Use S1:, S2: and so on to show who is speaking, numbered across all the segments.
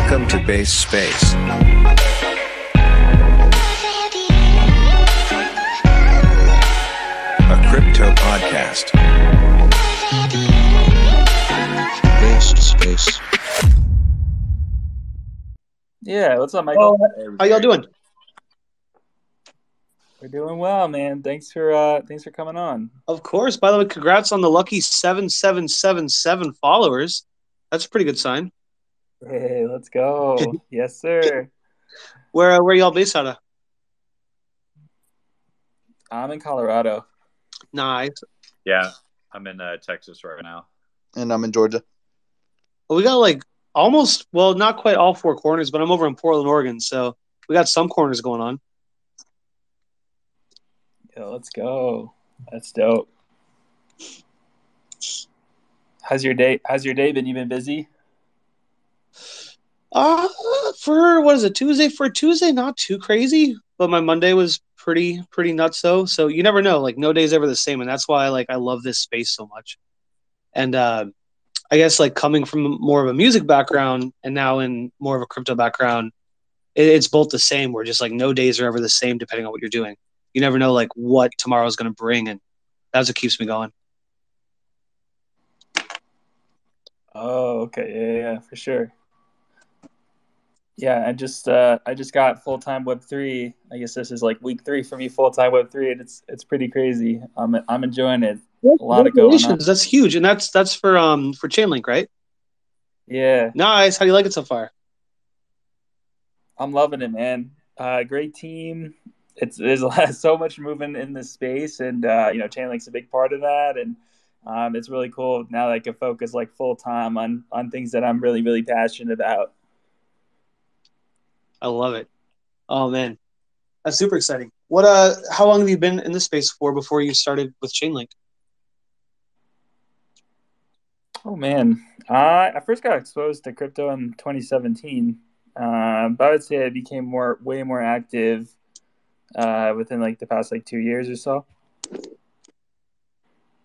S1: Welcome to Base Space. A crypto podcast. Base Space.
S2: Yeah, what's up, Michael?
S3: How y'all doing?
S2: We're doing well, man. Thanks for coming on.
S3: Of course. By the way, congrats on the lucky 7777 followers. That's a pretty good sign.
S2: Hey, let's go. Yes, sir.
S3: Where y'all based out of?
S2: I'm in Colorado.
S3: Nice.
S4: Yeah, I'm in Texas right now.
S5: And I'm in Georgia.
S3: Well, we got like almost, well, not quite all four corners, but I'm over in Portland, Oregon, so we got some corners going on.
S2: Yeah, let's go. That's dope. How's your day been? You been busy?
S3: For what is it, Tuesday? For Tuesday, not too crazy, but my Monday was pretty nuts though. So you never know, like no day's ever the same, and that's why I love this space so much. And I guess like coming from more of a music background and now in more of a crypto background, it's both the same. Where just like no days are ever the same depending on what you're doing. You never know like what tomorrow's going to bring, and that's what keeps me going.
S2: Oh, okay. Yeah, for sure. Yeah, I just got full-time Web3. I guess this is like week 3 for me, full-time Web3, and it's pretty crazy. I'm enjoying it. A lot of going on.
S3: That's huge, and that's for Chainlink, right?
S2: Yeah.
S3: Nice. How do you like it so far?
S2: I'm loving it, man. Great team. There's so much moving in this space, and Chainlink's a big part of that, and it's really cool now that I can focus like full-time on things that I'm really, really passionate about.
S3: I love it. Oh man, that's super exciting. What? How long have you been in this space for before you started with Chainlink?
S2: Oh man, I first got exposed to crypto in 2017, but I would say I became way more active within like the past like 2 years or so.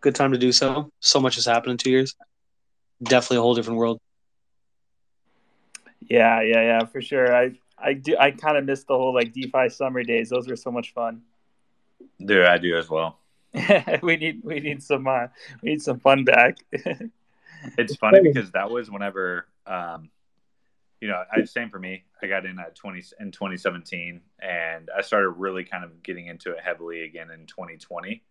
S3: Good time to do so. So much has happened in 2 years. Definitely a whole different world.
S2: Yeah, for sure. I kind of missed the whole like DeFi summer days. Those were so much fun.
S4: Dude, I do as well.
S2: we need some fun back.
S4: It's funny because that was whenever same for me. I got in in 2017, and I started really kind of getting into it heavily again in 2020.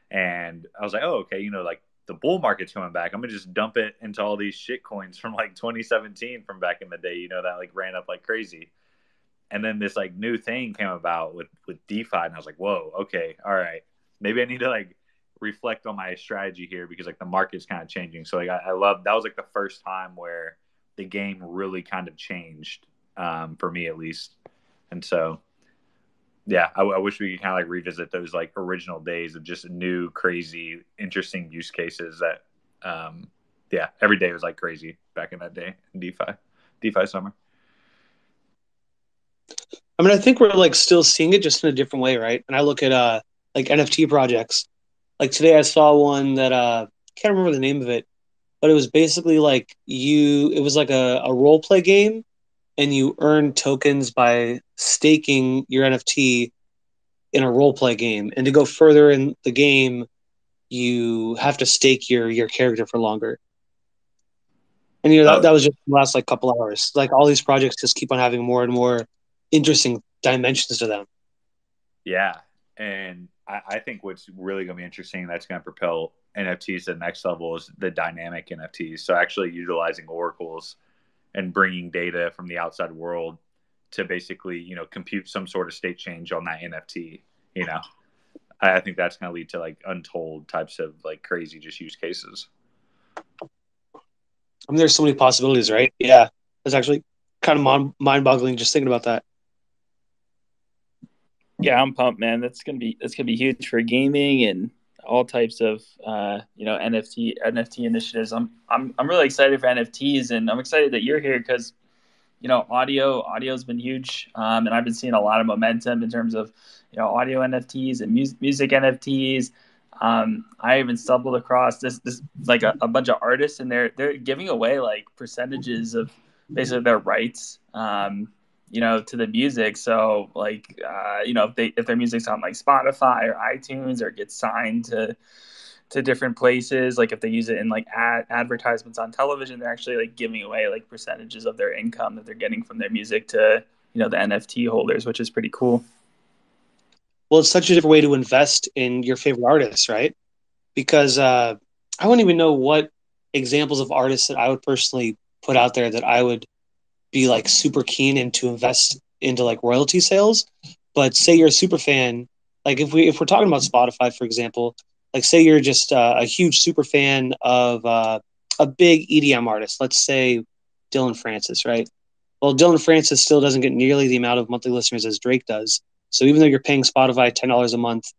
S4: And I was like, oh, okay, like the bull market's coming back. I'm gonna just dump it into all these shit coins from like 2017 from back in the day, that like ran up like crazy. And then this like new thing came about with DeFi, and I was like, whoa, okay, all right, maybe I need to like reflect on my strategy here because like the market's kind of changing. So like I love that was like the first time where the game really kind of changed for me at least. And so yeah, I wish we could kind of like revisit those like original days of just new, crazy, interesting use cases that, every day was like crazy back in that day in DeFi summer.
S3: I mean, I think we're like still seeing it just in a different way, right? And I look at like NFT projects. Like today I saw one that can't remember the name of it, but it was basically like it was like a role play game, and you earn tokens by staking your NFT in a role play game. And to go further in the game, you have to stake your character for longer. And that was just the last like couple hours. Like all these projects just keep on having more and more interesting dimensions to them.
S4: Yeah. And I think what's really going to be interesting that's going to propel NFTs to the next level is the dynamic NFTs. So actually utilizing oracles and bringing data from the outside world to basically, compute some sort of state change on that NFT. I think that's going to lead to like untold types of like crazy just use cases.
S3: I mean, there's so many possibilities, right? Yeah. It's actually kind of mind-boggling just thinking about that.
S2: Yeah, I'm pumped, man. That's gonna be huge for gaming and all types of NFT initiatives. I'm really excited for NFTs, and I'm excited that you're here because audio's been huge, and I've been seeing a lot of momentum in terms of audio NFTs and music NFTs. I even stumbled across this like a bunch of artists, and they're giving away like percentages of basically their rights, to the music. So like, if their music's on like Spotify or iTunes or gets signed to different places, like if they use it in like advertisements on television, they're actually like giving away like percentages of their income that they're getting from their music to, the NFT holders, which is pretty cool.
S3: Well, it's such a different way to invest in your favorite artists, right? Because I wouldn't even know what examples of artists that I would personally put out there that I would be like super keen in to invest into like royalty sales. But say you're a super fan, like if we're talking about Spotify, for example, like say you're just a huge super fan of a big EDM artist, let's say Dylan Francis, right? Well, Dylan Francis still doesn't get nearly the amount of monthly listeners as Drake does. So even though you're paying Spotify $10 a month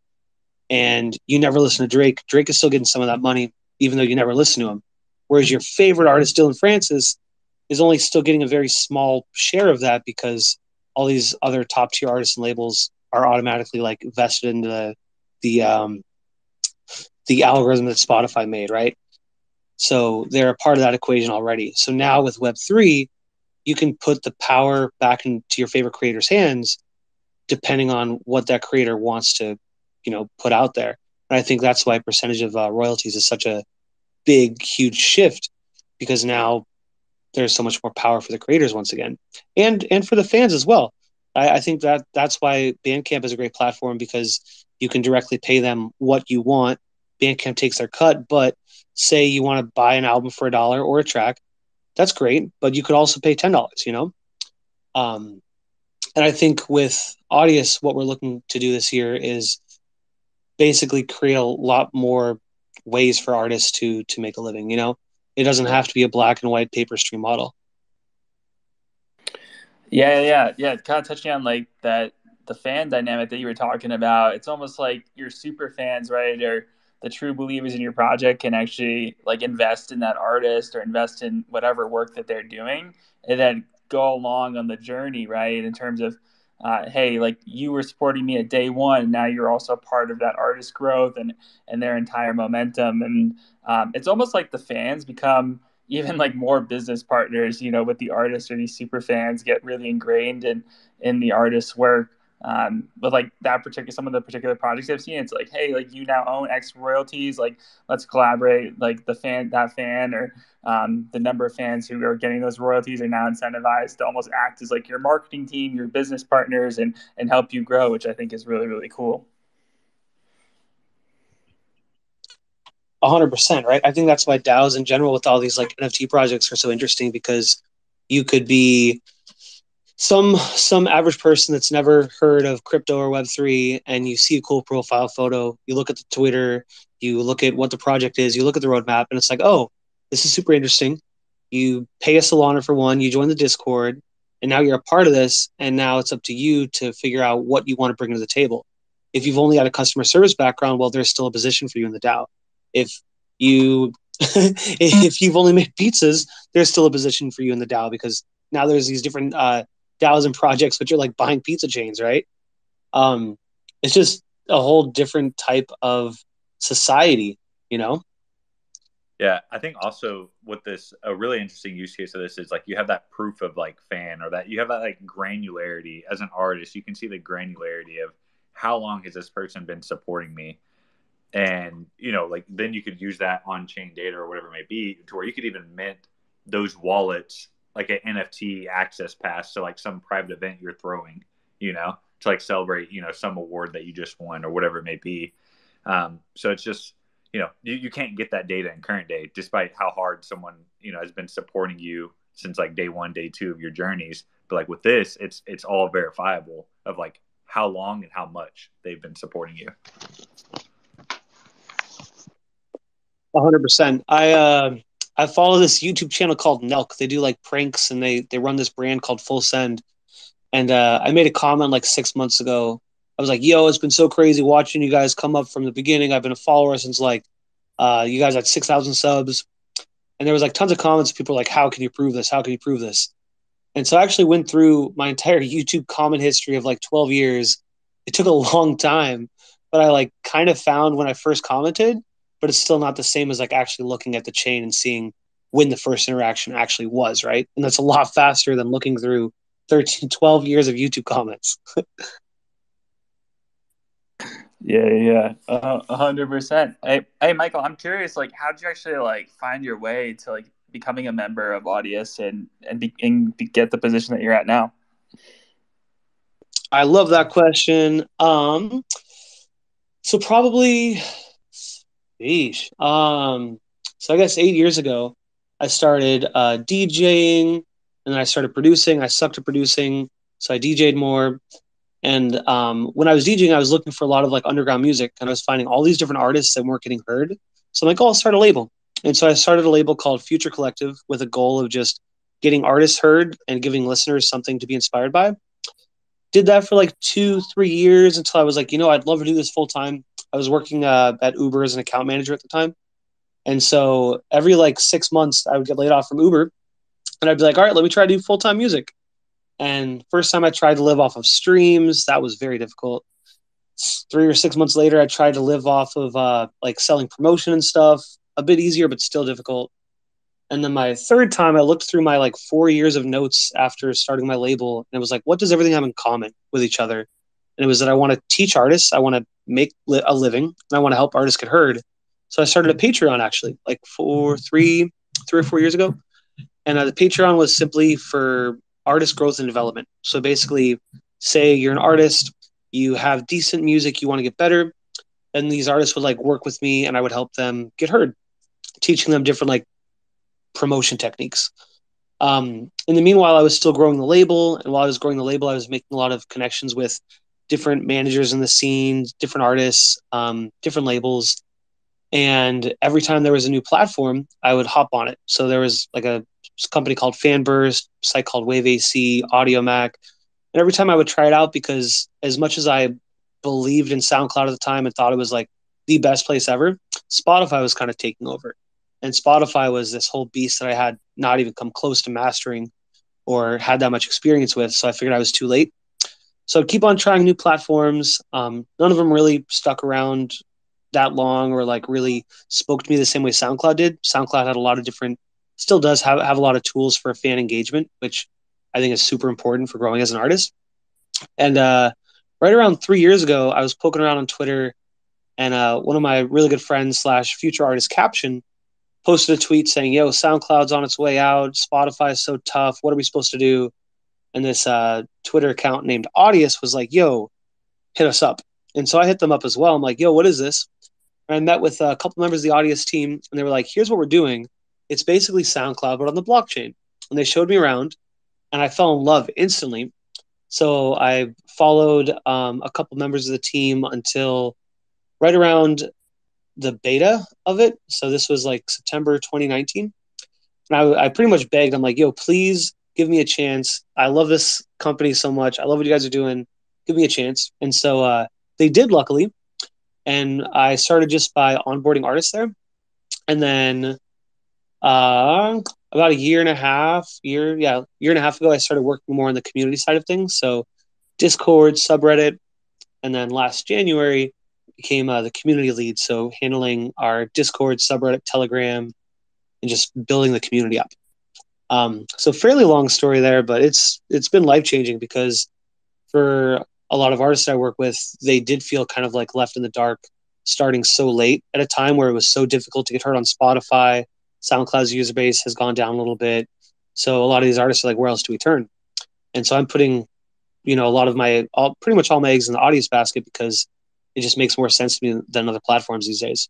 S3: and you never listen to Drake, Drake is still getting some of that money, even though you never listen to him. Whereas your favorite artist, Dylan Francis, is only still getting a very small share of that because all these other top tier artists and labels are automatically like vested in the the algorithm that Spotify made, right? So they're a part of that equation already. So now with Web3, you can put the power back into your favorite creator's hands, depending on what that creator wants to, put out there. And I think that's why percentage of royalties is such a big, huge shift, because now there's so much more power for the creators once again, and for the fans as well. I think that's why Bandcamp is a great platform, because you can directly pay them what you want. Bandcamp takes their cut, but say you want to buy an album for $1 or a track, that's great, but you could also pay $10. And I think with Audius, what we're looking to do this year is basically create a lot more ways for artists to make a living. It doesn't have to be a black and white paper stream model.
S2: Yeah. Kind of touching on like that, the fan dynamic that you were talking about. It's almost like your super fans, right, or the true believers in your project can actually like invest in that artist or invest in whatever work that they're doing, and then go along on the journey, right? In terms of, hey, like you were supporting me at day one, now you're also part of that artist growth and their entire momentum, and it's almost like the fans become even like more business partners, with the artists, or these super fans get really ingrained in the artist's work. But like some of the particular projects I've seen, it's like, hey, like you now own X royalties, like let's collaborate. Like that fan, or the number of fans who are getting those royalties are now incentivized to almost act as like your marketing team, your business partners, and help you grow, which I think is really, really cool.
S3: 100%, right? I think that's why DAOs in general with all these like NFT projects are so interesting, because you could be some average person that's never heard of crypto or Web3, and you see a cool profile photo, you look at the Twitter, you look at what the project is, you look at the roadmap, and it's like, oh, this is super interesting. You pay a Solana for one, you join the Discord, and now you're a part of this, and now it's up to you to figure out what you want to bring to the table. If you've only got a customer service background, well, there's still a position for you in the DAO. If you if you've only made pizzas, there's still a position for you in the DAO, because now there's these different DAOs and projects which are like buying pizza chains, right? It's just a whole different type of society,
S4: Yeah, I think also with this, a really interesting use case of this is like you have that proof of like fan, or that you have that like granularity as an artist. You can see the granularity of how long has this person been supporting me, and like then you could use that on chain data or whatever it may be, to where you could even mint those wallets like an NFT access pass to like some private event you're throwing, to like celebrate some award that you just won or whatever it may be. So it's just you can't get that data in current day, despite how hard someone has been supporting you since like day one, day two of your journeys. But like with this, it's all verifiable of like how long and how much they've been supporting you.
S3: 100%. I follow this YouTube channel called Nelk. They do like pranks, and they run this brand called Full Send. And I made a comment like 6 months ago. I was like, yo, it's been so crazy watching you guys come up from the beginning. I've been a follower since like you guys had 6,000 subs. And there was like tons of comments. People were like, how can you prove this? How can you prove this? And so I actually went through my entire YouTube comment history of like 12 years. It took a long time, but I like kind of found when I first commented, but it's still not the same as like actually looking at the chain and seeing when the first interaction actually was, right? And that's a lot faster than looking through 13, 12 years of YouTube comments.
S2: Yeah, 100%. Hey, Michael, I'm curious, like, how did you actually like find your way to like becoming a member of Audius and get the position that you're at now?
S3: I love that question. So probably, sheesh. So I guess 8 years ago, I started DJing, and then I started producing. I sucked at producing, so I DJ'd more. And when I was DJing, I was looking for a lot of like underground music, and I was finding all these different artists that weren't getting heard. So I'm like, oh, I'll start a label. And so I started a label called Future Collective with a goal of just getting artists heard and giving listeners something to be inspired by. Did that for like 2, 3 years until I was like, I'd love to do this full time. I was working at Uber as an account manager at the time. And so every like 6 months, I would get laid off from Uber, and I'd be like, all right, let me try to do full time music. And first time I tried to live off of streams, that was very difficult. 3 or 6 months later, I tried to live off of like selling promotion and stuff. A bit easier, but still difficult. And then my third time, I looked through my like 4 years of notes after starting my label, and it was like, what does everything have in common with each other? And it was that I want to teach artists, I want to make a living, and I want to help artists get heard. So I started a Patreon actually, like 3 or 4 years ago, and the Patreon was simply for artist growth and development. So basically, say you're an artist, you have decent music, you want to get better, and these artists would like work with me, and I would help them get heard, teaching them different like promotion techniques. In the meanwhile, I was still growing the label, and while I was growing the label, I was making a lot of connections with different managers in the scene, different artists, different labels. And every time there was a new platform, I would hop on it. So there was like a company called Fanburst, a site called Wave AC, Audio Mac. And every time I would try it out, because as much as I believed in SoundCloud at the time and thought it was like the best place ever, Spotify was kind of taking over. And Spotify was this whole beast that I had not even come close to mastering or had that much experience with. So I figured I was too late. So I'd keep on trying new platforms. None of them really stuck around that long or like really spoke to me the same way SoundCloud did. SoundCloud had a lot of different, still does have a lot of tools for fan engagement, which I think is super important for growing as an artist. And right around 3 years ago, I was poking around on Twitter, and one of my really good friends / future artist, Caption, posted a tweet saying, yo, SoundCloud's on its way out. Spotify is so tough. What are we supposed to do? And this Twitter account named Audius was like, yo, hit us up. And so I hit them up as well. I'm like, yo, what is this? And I met with a couple members of the Audius team, and they were like, here's what we're doing. It's basically SoundCloud, but on the blockchain. And they showed me around, and I fell in love instantly. So I followed a couple members of the team until right around the beta of it. So this was like September 2019. And I pretty much begged. I'm like, yo, please give me a chance. I love this company so much. I love what you guys are doing. Give me a chance. And so they did, luckily. And I started just by onboarding artists there. And then about a year and a half ago, I started working more on the community side of things. So Discord, subreddit, and then last January became the community lead. So handling our Discord, subreddit, Telegram, and just building the community up. So fairly long story there, but it's been life-changing, because for a lot of artists I work with, they did feel kind of like left in the dark, starting so late at a time where it was so difficult to get heard on Spotify. SoundCloud's user base has gone down a little bit. So a lot of these artists are like, where else do we turn? And so I'm putting, a lot of pretty much all my eggs in the Audius basket, because it just makes more sense to me than other platforms these days.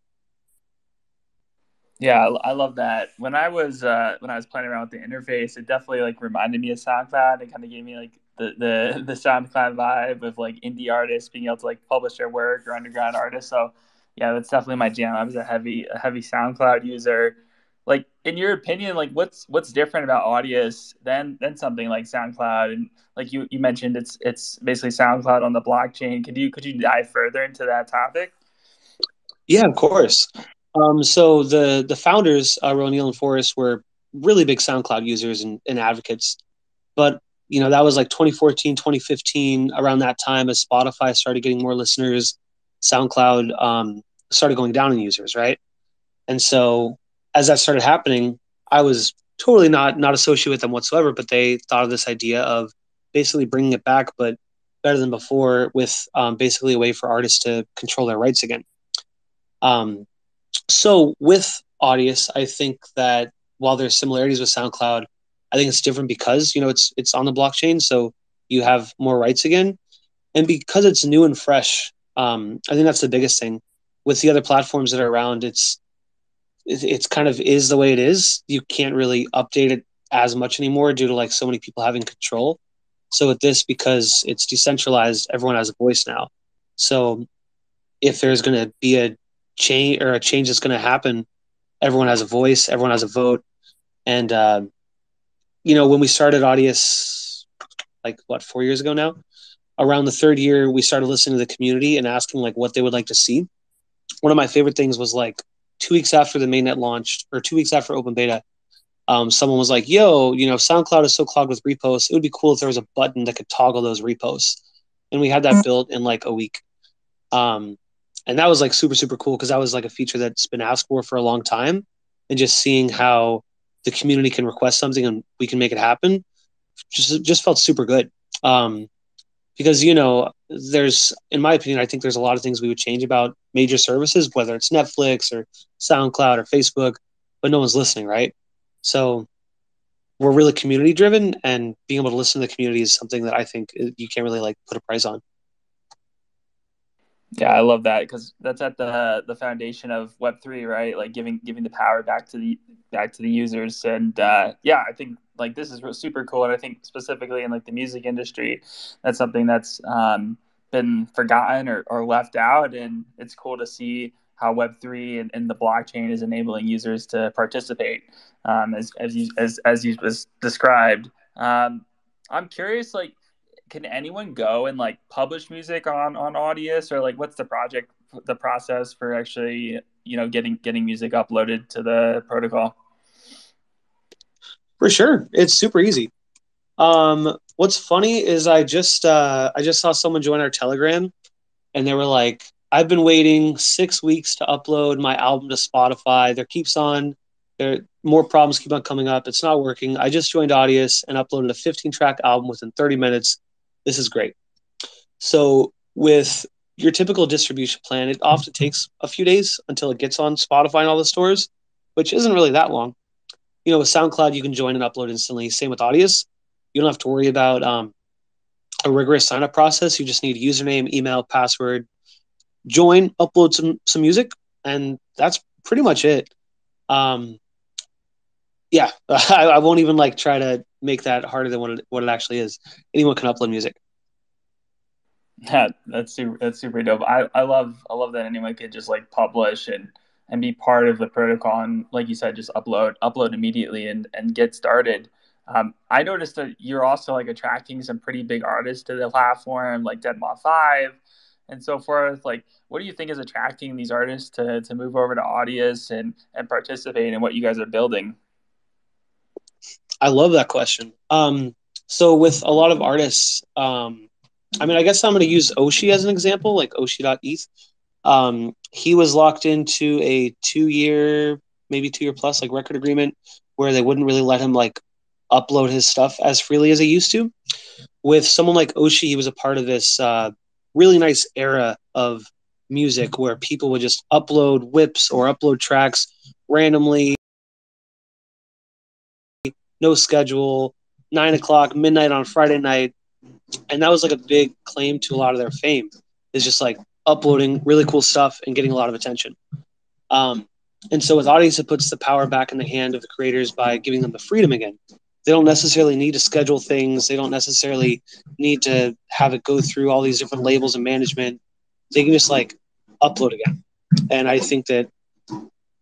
S2: Yeah, I love that. When I was playing around with the interface, it definitely like reminded me of SoundCloud. It kind of gave me like the SoundCloud vibe of like indie artists being able to like publish their work, or underground artists. So yeah, that's definitely my jam. I was a heavy SoundCloud user. Like, in your opinion, like what's different about Audius than something like SoundCloud? And like you mentioned, it's basically SoundCloud on the blockchain. Could you dive further into that topic?
S3: Yeah, of course. So the founders, Ronil and Forrest, were really big SoundCloud users and advocates. But, that was like 2014, 2015, around that time, as Spotify started getting more listeners, SoundCloud started going down in users, right? And so as that started happening, I was totally not associated with them whatsoever, but they thought of this idea of basically bringing it back, but better than before, with basically a way for artists to control their rights again. So with Audius, I think that while there's similarities with SoundCloud, I think it's different because it's on the blockchain, so you have more rights again, and because it's new and fresh. I think that's the biggest thing. With the other platforms that are around, it's kind of is the way it is. You can't really update it as much anymore due to like so many people having control. So with this, because it's decentralized, everyone has a voice now. So if there's going to be a change that's going to happen, everyone has a voice, everyone has a vote. And when we started Audius, like 4 years ago now, around the third year, we started listening to the community and asking like what they would like to see. One of my favorite things was like 2 weeks after the mainnet launched, or 2 weeks after open beta, someone was like, yo, SoundCloud is so clogged with reposts. It would be cool if there was a button that could toggle those reposts. And we had that built in like a week. And that was like super, super cool because that was like a feature that's been asked for a long time. And just seeing how the community can request something and we can make it happen just felt super good. Because, there's, in my opinion, I think there's a lot of things we would change about major services, whether it's Netflix or SoundCloud or Facebook, but no one's listening, right? So we're really community driven, and being able to listen to the community is something that I think you can't really like put a price on.
S2: Yeah, I love that because that's at the foundation of Web3, right? Like giving the power back to the users, and yeah, I think like this is super cool, and I think specifically in like the music industry, that's something that's been forgotten or left out, and it's cool to see how Web3 and the blockchain is enabling users to participate, as you was described. I'm curious, like, can anyone go and like publish music on Audius, or like what's the process for actually getting music uploaded to the protocol?
S3: For sure, it's super easy. What's funny is I just saw someone join our Telegram, and they were like, I've been waiting 6 weeks to upload my album to Spotify. There more problems keep on coming up. It's not working. I just joined Audius and uploaded a 15-track album within 30 minutes. This is great. So with your typical distribution plan, it often takes a few days until it gets on Spotify and all the stores, which isn't really that long. With SoundCloud, you can join and upload instantly. Same with Audius. You don't have to worry about a rigorous sign-up process. You just need username, email, password, join, upload some music, and that's pretty much it. Yeah, I won't even like try to make that harder than what it actually is. Anyone can upload music.
S2: That's super dope. I love that anyone could just like publish and be part of the protocol, and like you said, just upload immediately and get started. I noticed that you're also like attracting some pretty big artists to the platform, like Deadmau5 and so forth. Like, what do you think is attracting these artists to move over to Audius and participate in what you guys are building?
S3: I love that question. So with a lot of artists, I guess I'm going to use Oshi as an example, like Oshi.eth. He was locked into a 2 year, maybe 2 year plus, like record agreement where they wouldn't really let him like upload his stuff as freely as he used to. With someone like Oshi, he was a part of this really nice era of music where people would just upload whips or upload tracks randomly, no schedule, 9 o'clock, midnight on Friday night. And that was like a big claim to a lot of their fame, is just like uploading really cool stuff and getting a lot of attention. And so with Audience, it puts the power back in the hand of the creators by giving them the freedom again. They don't necessarily need to schedule things. They don't necessarily need to have it go through all these different labels and management. They can just like upload again. And I think that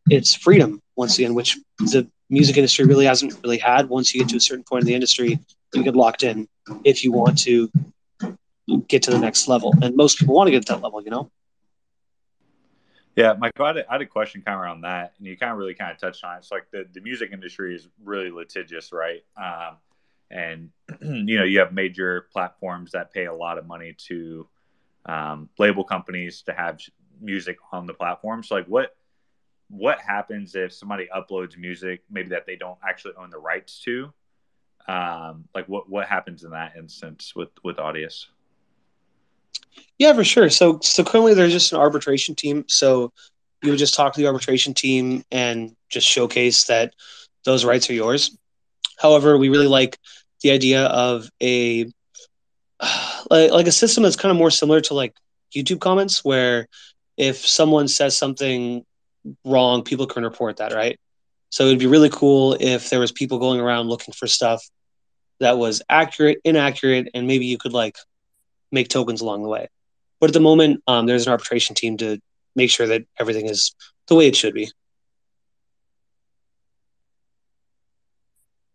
S3: it's freedom once again, which the music industry really hasn't really had. Once you get to a certain point in the industry, you get locked in if you want to get to the next level. And most people want to get to that level.
S4: Yeah, Michael, I had a question kind of around that, and you kind of really kind of touched on it. It's like the music industry is really litigious, right? And you have major platforms that pay a lot of money to label companies to have music on the platform. So like, what what happens if somebody uploads music maybe that they don't actually own the rights to? Like what happens in that instance with Audius?
S3: Yeah, for sure. So currently there's just an arbitration team. So you would just talk to the arbitration team and just showcase that those rights are yours. However, we really like the idea of a like a system that's kind of more similar to like YouTube comments, where if someone says something wrong, people can report that, right? So it'd be really cool if there was people going around looking for stuff that was accurate, inaccurate, and maybe you could like make tokens along the way. But at the moment, there's an arbitration team to make sure that everything is the way it should be.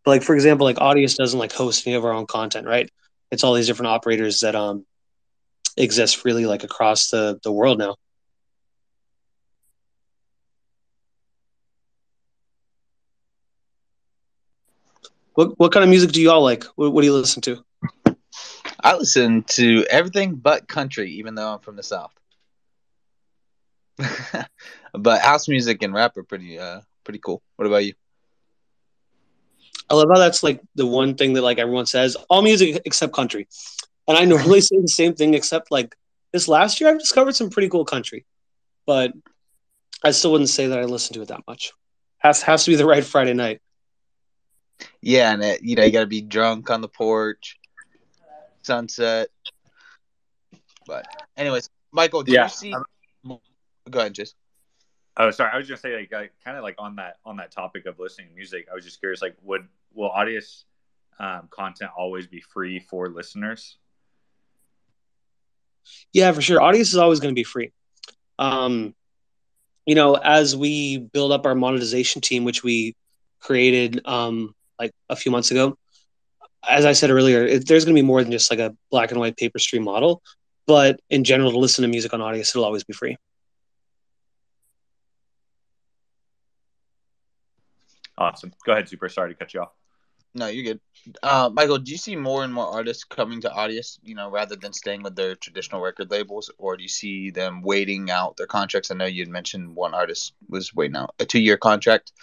S3: Like for example, like Audius doesn't like host any of our own content, right? It's all these different operators that exist freely like across the world now. What kind of music do you all like? What do you listen to?
S5: I listen to everything but country, even though I'm from the South. But house music and rap are pretty cool. What about you?
S3: I love how that's like the one thing that like everyone says, all music except country. And I normally say the same thing, except like this last year I've discovered some pretty cool country. But I still wouldn't say that I listen to it that much. Has to be the right Friday night.
S5: Yeah, and you got to be drunk on the porch, sunset. But anyways, Michael, do
S4: Yeah.
S5: you see? Go ahead, Jason.
S4: Oh, sorry. I was just saying, like, kind of like on that topic of listening to music. I was just curious, like, will Audius content always be free for listeners?
S3: Yeah, for sure. Audience is always going to be free. As we build up our monetization team, which we created like a few months ago, as I said earlier, there's going to be more than just like a black and white paper stream model. But in general, to listen to music on Audius, it'll always be free.
S4: Awesome. Go ahead, Super. Sorry to cut you off.
S5: No, you're good. Michael, do you see more and more artists coming to Audius, rather than staying with their traditional record labels, or do you see them waiting out their contracts? I know you'd mentioned one artist was waiting out a 2-year contract.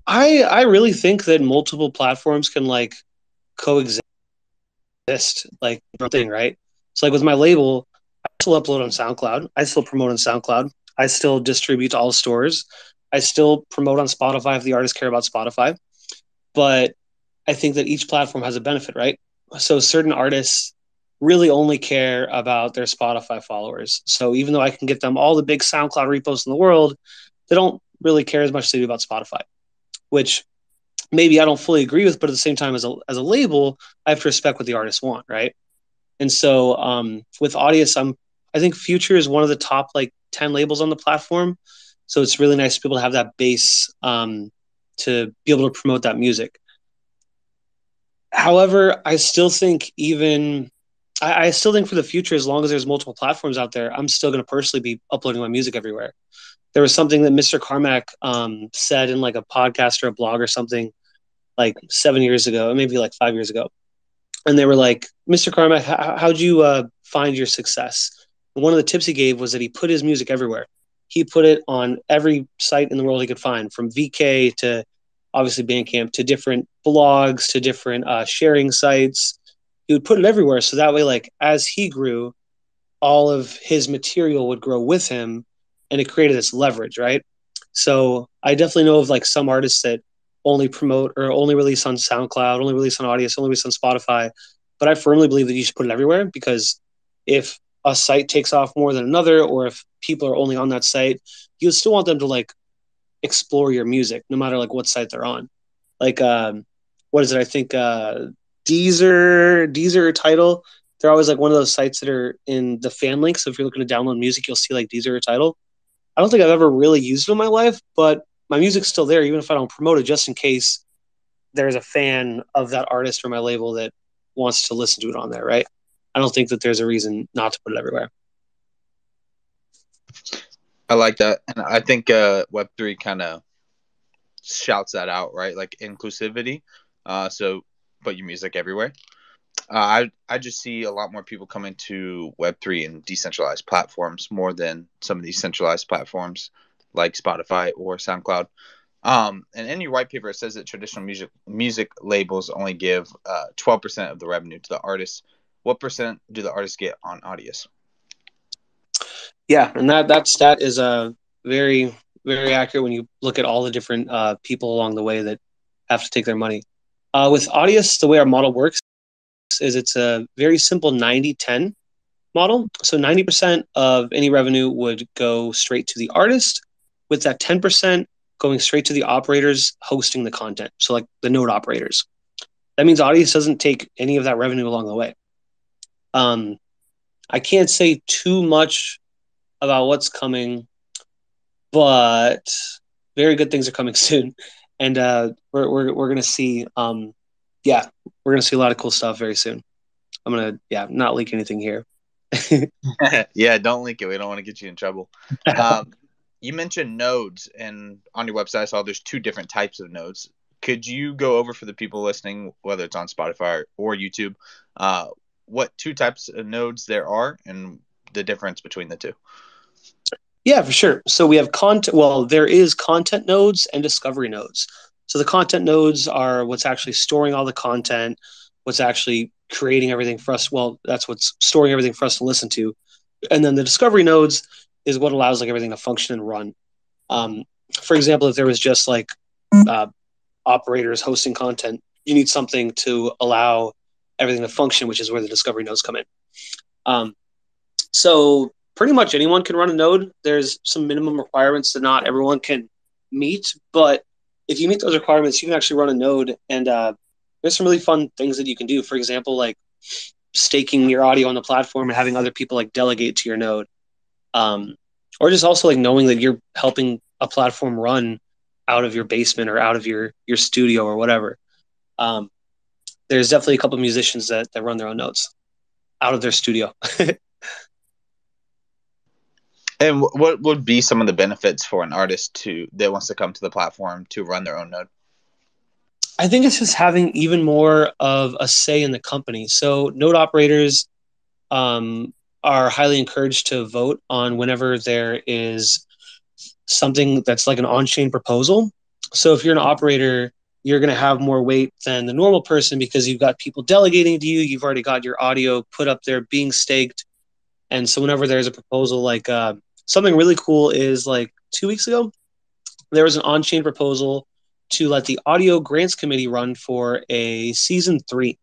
S3: I really think that multiple platforms can like coexist, like thing, right? So like with my label, I still upload on SoundCloud. I still promote on SoundCloud. I still distribute to all stores. I still promote on Spotify if the artists care about Spotify. But I think that each platform has a benefit, right? So certain artists really only care about their Spotify followers. So even though I can get them all the big SoundCloud reposts in the world, they don't really care as much as they do about Spotify, which maybe I don't fully agree with, but at the same time, as a label, I have to respect what the artists want, right? And so with Audius, I think Future is one of the top like 10 labels on the platform. So it's really nice to be able to have that base to be able to promote that music. However, I still think I still think for the future, as long as there's multiple platforms out there, I'm still going to personally be uploading my music everywhere. There was something that Mr. Carmack said in like a podcast or a blog or something like 7 years ago, maybe like 5 years ago. And they were like, Mr. Carmack, how'd you find your success? And one of the tips he gave was that he put his music everywhere. He put it on every site in the world he could find, from VK to obviously Bandcamp to different blogs to different sharing sites. He would put it everywhere. So that way, like as he grew, all of his material would grow with him, and it created this leverage, right? So I definitely know of like some artists that only promote or only release on SoundCloud, only release on Audius, only release on Spotify. But I firmly believe that you should put it everywhere, because if a site takes off more than another, or if people are only on that site, you still want them to like explore your music, no matter like what site they're on. Like, what is it? I think Deezer or Tidal. They're always like one of those sites that are in the fan link. So if you're looking to download music, you'll see like Deezer or Tidal. I don't think I've ever really used it in my life, but my music's still there, even if I don't promote it, just in case there's a fan of that artist or my label that wants to listen to it on there, right? I don't think that there's a reason not to put it everywhere.
S5: I like that, and I think Web3 kind of shouts that out, right? Like inclusivity. So put your music everywhere. I just see a lot more people coming to Web3 and decentralized platforms more than some of these centralized platforms. like Spotify or SoundCloud. And in your white paper, it says that traditional music labels only give 12% of the revenue to the artists. What percent do the artists get on Audius?
S3: Yeah, and that stat is very, very accurate when you look at all the different people along the way that have to take their money. With Audius, the way our model works is it's a very simple 90-10 model. So 90% of any revenue would go straight to the artist, with that 10% going straight to the operators hosting the content. So like the node operators. That means Audius doesn't take any of that revenue along the way. I can't say too much about what's coming, but very good things are coming soon. And we're gonna see we're gonna see a lot of cool stuff very soon. I'm gonna not leak anything here.
S5: Yeah, don't leak it. We don't want to get you in trouble. You mentioned nodes, and on your website I saw there's 2 different types of nodes. Could you go over for the people listening, whether it's on Spotify or YouTube, what 2 types of nodes there are and the difference between the 2?
S3: Yeah, for sure. So we have content. Well, there is content nodes and discovery nodes. So the content nodes are what's actually storing all the content, what's actually creating everything for us. Well, that's what's storing everything for us to listen to. And then the discovery nodes is what allows like everything to function and run. For example, if there was just like operators hosting content, you need something to allow everything to function, which is where the discovery nodes come in. So pretty much anyone can run a node. There's some minimum requirements that not everyone can meet, but if you meet those requirements, you can actually run a node, and there's some really fun things that you can do. For example, like staking your audio on the platform and having other people like delegate to your node, or just also like knowing that you're helping a platform run out of your basement or out of your studio or whatever. There's definitely a couple of musicians that run their own nodes out of their studio.
S5: And what would be some of the benefits for an artist that wants to come to the platform to run their own node?
S3: I think it's just having even more of a say in the company. So node operators are highly encouraged to vote on whenever there is something that's like an on-chain proposal. So if you're an operator, you're going to have more weight than the normal person because you've got people delegating to you. You've already got your audio put up there being staked. And so whenever there's a proposal, like something really cool is like 2 weeks ago, there was an on-chain proposal to let the Audio Grants Committee run for a season 3.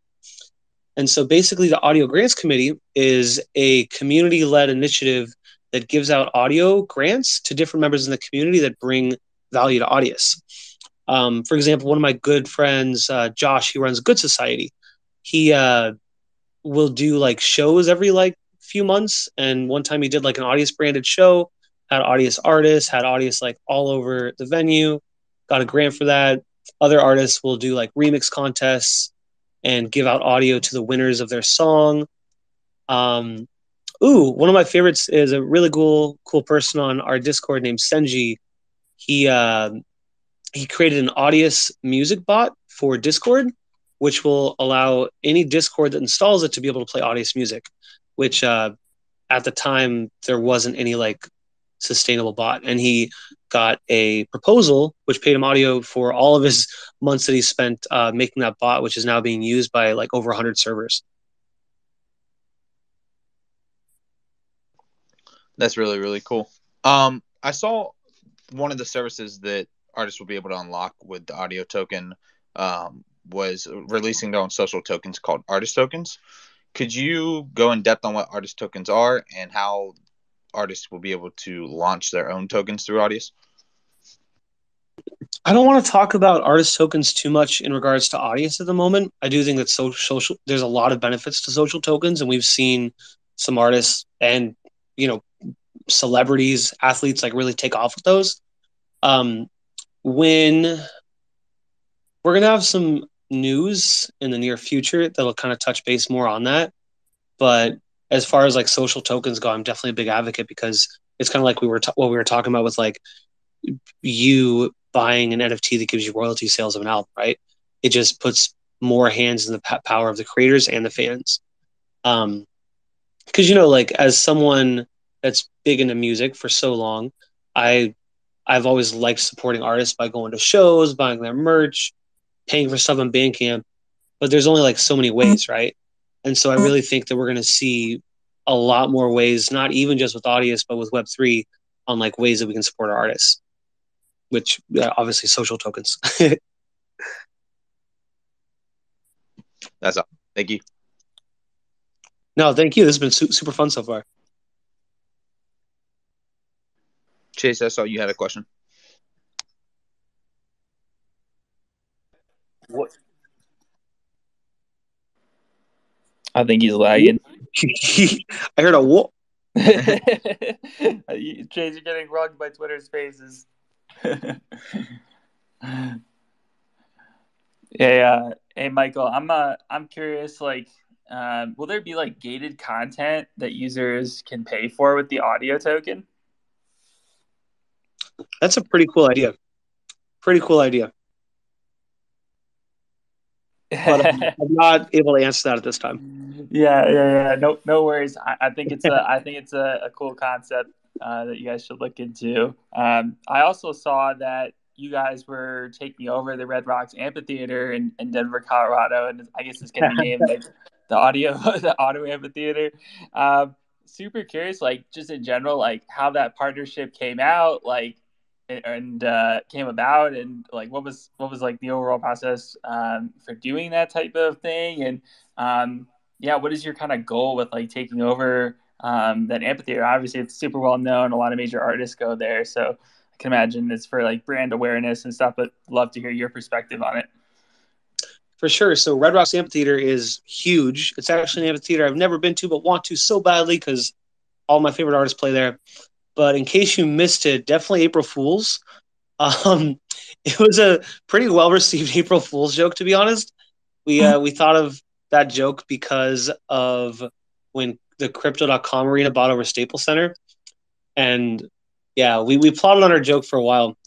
S3: And so basically the Audio Grants Committee is a community-led initiative that gives out audio grants to different members in the community that bring value to Audius. For example, one of my good friends, Josh, he runs Good Society. He will do like shows every like few months, and one time he did like an Audius branded show, had Audius artists, had Audius like all over the venue, got a grant for that. Other artists will do like remix contests and give out audio to the winners of their song. One of my favorites is a really cool person on our Discord named Senji. He created an Audius music bot for Discord, which will allow any Discord that installs it to be able to play Audius music, which at the time there wasn't any like sustainable bot. And he got a proposal which paid him audio for all of his months that he spent making that bot, which is now being used by like over 100 servers.
S5: That's really, really cool. I saw one of the services that artists will be able to unlock with the audio token was releasing their own social tokens called artist tokens. Could you go in depth on what artist tokens are and how artists will be able to launch their own tokens through Audius?
S3: I don't want to talk about artist tokens too much in regards to Audius at the moment. I do think that social there's a lot of benefits to social tokens, and we've seen some artists and celebrities, athletes like really take off with those. When we're gonna have some news in the near future that'll kind of touch base more on that, but as far as like social tokens go, I'm definitely a big advocate because it's kind of like what we were talking about with like you buying an NFT that gives you royalty sales of an album, right? It just puts more hands in the power of the creators and the fans. Because like as someone that's big into music for so long, I I've always liked supporting artists by going to shows, buying their merch, paying for stuff on Bandcamp. But there's only like so many ways, right? And so I really think that we're going to see a lot more ways, not even just with Audius, but with Web3, on like ways that we can support our artists, which obviously social tokens.
S5: That's all. Thank you.
S3: No, thank you. This has been super fun so far.
S5: Chase, I saw you had a question.
S2: What? I think he's lagging.
S3: I heard a whoop.
S2: Chase, you're getting rugged by Twitter Spaces. Yeah. Hey, Michael, I'm curious. Like, will there be like gated content that users can pay for with the audio token?
S3: That's a pretty cool idea. But I'm not able to answer that at this time.
S2: Yeah. No worries. I think it's a cool concept that you guys should look into. I also saw that you guys were taking over the Red Rocks Amphitheater in Denver, Colorado, and I guess it's going to be named like the Audio Amphitheater. Super curious, like just in general, like how that partnership came out, like and came about, and like what was like the overall process for doing that type of thing, and yeah, what is your kind of goal with like taking over that amphitheater? Obviously, it's super well known. A lot of major artists go there, so I can imagine it's for like brand awareness and stuff. But love to hear your perspective on it.
S3: For sure. So Red Rocks Amphitheater is huge. It's actually an amphitheater I've never been to, but want to so badly because all my favorite artists play there. But in case you missed it, definitely April Fools. It was a pretty well received April Fool's joke, to be honest. We thought of that joke because of when the Crypto.com arena bought over Staples Center, and yeah, we plotted on our joke for a while.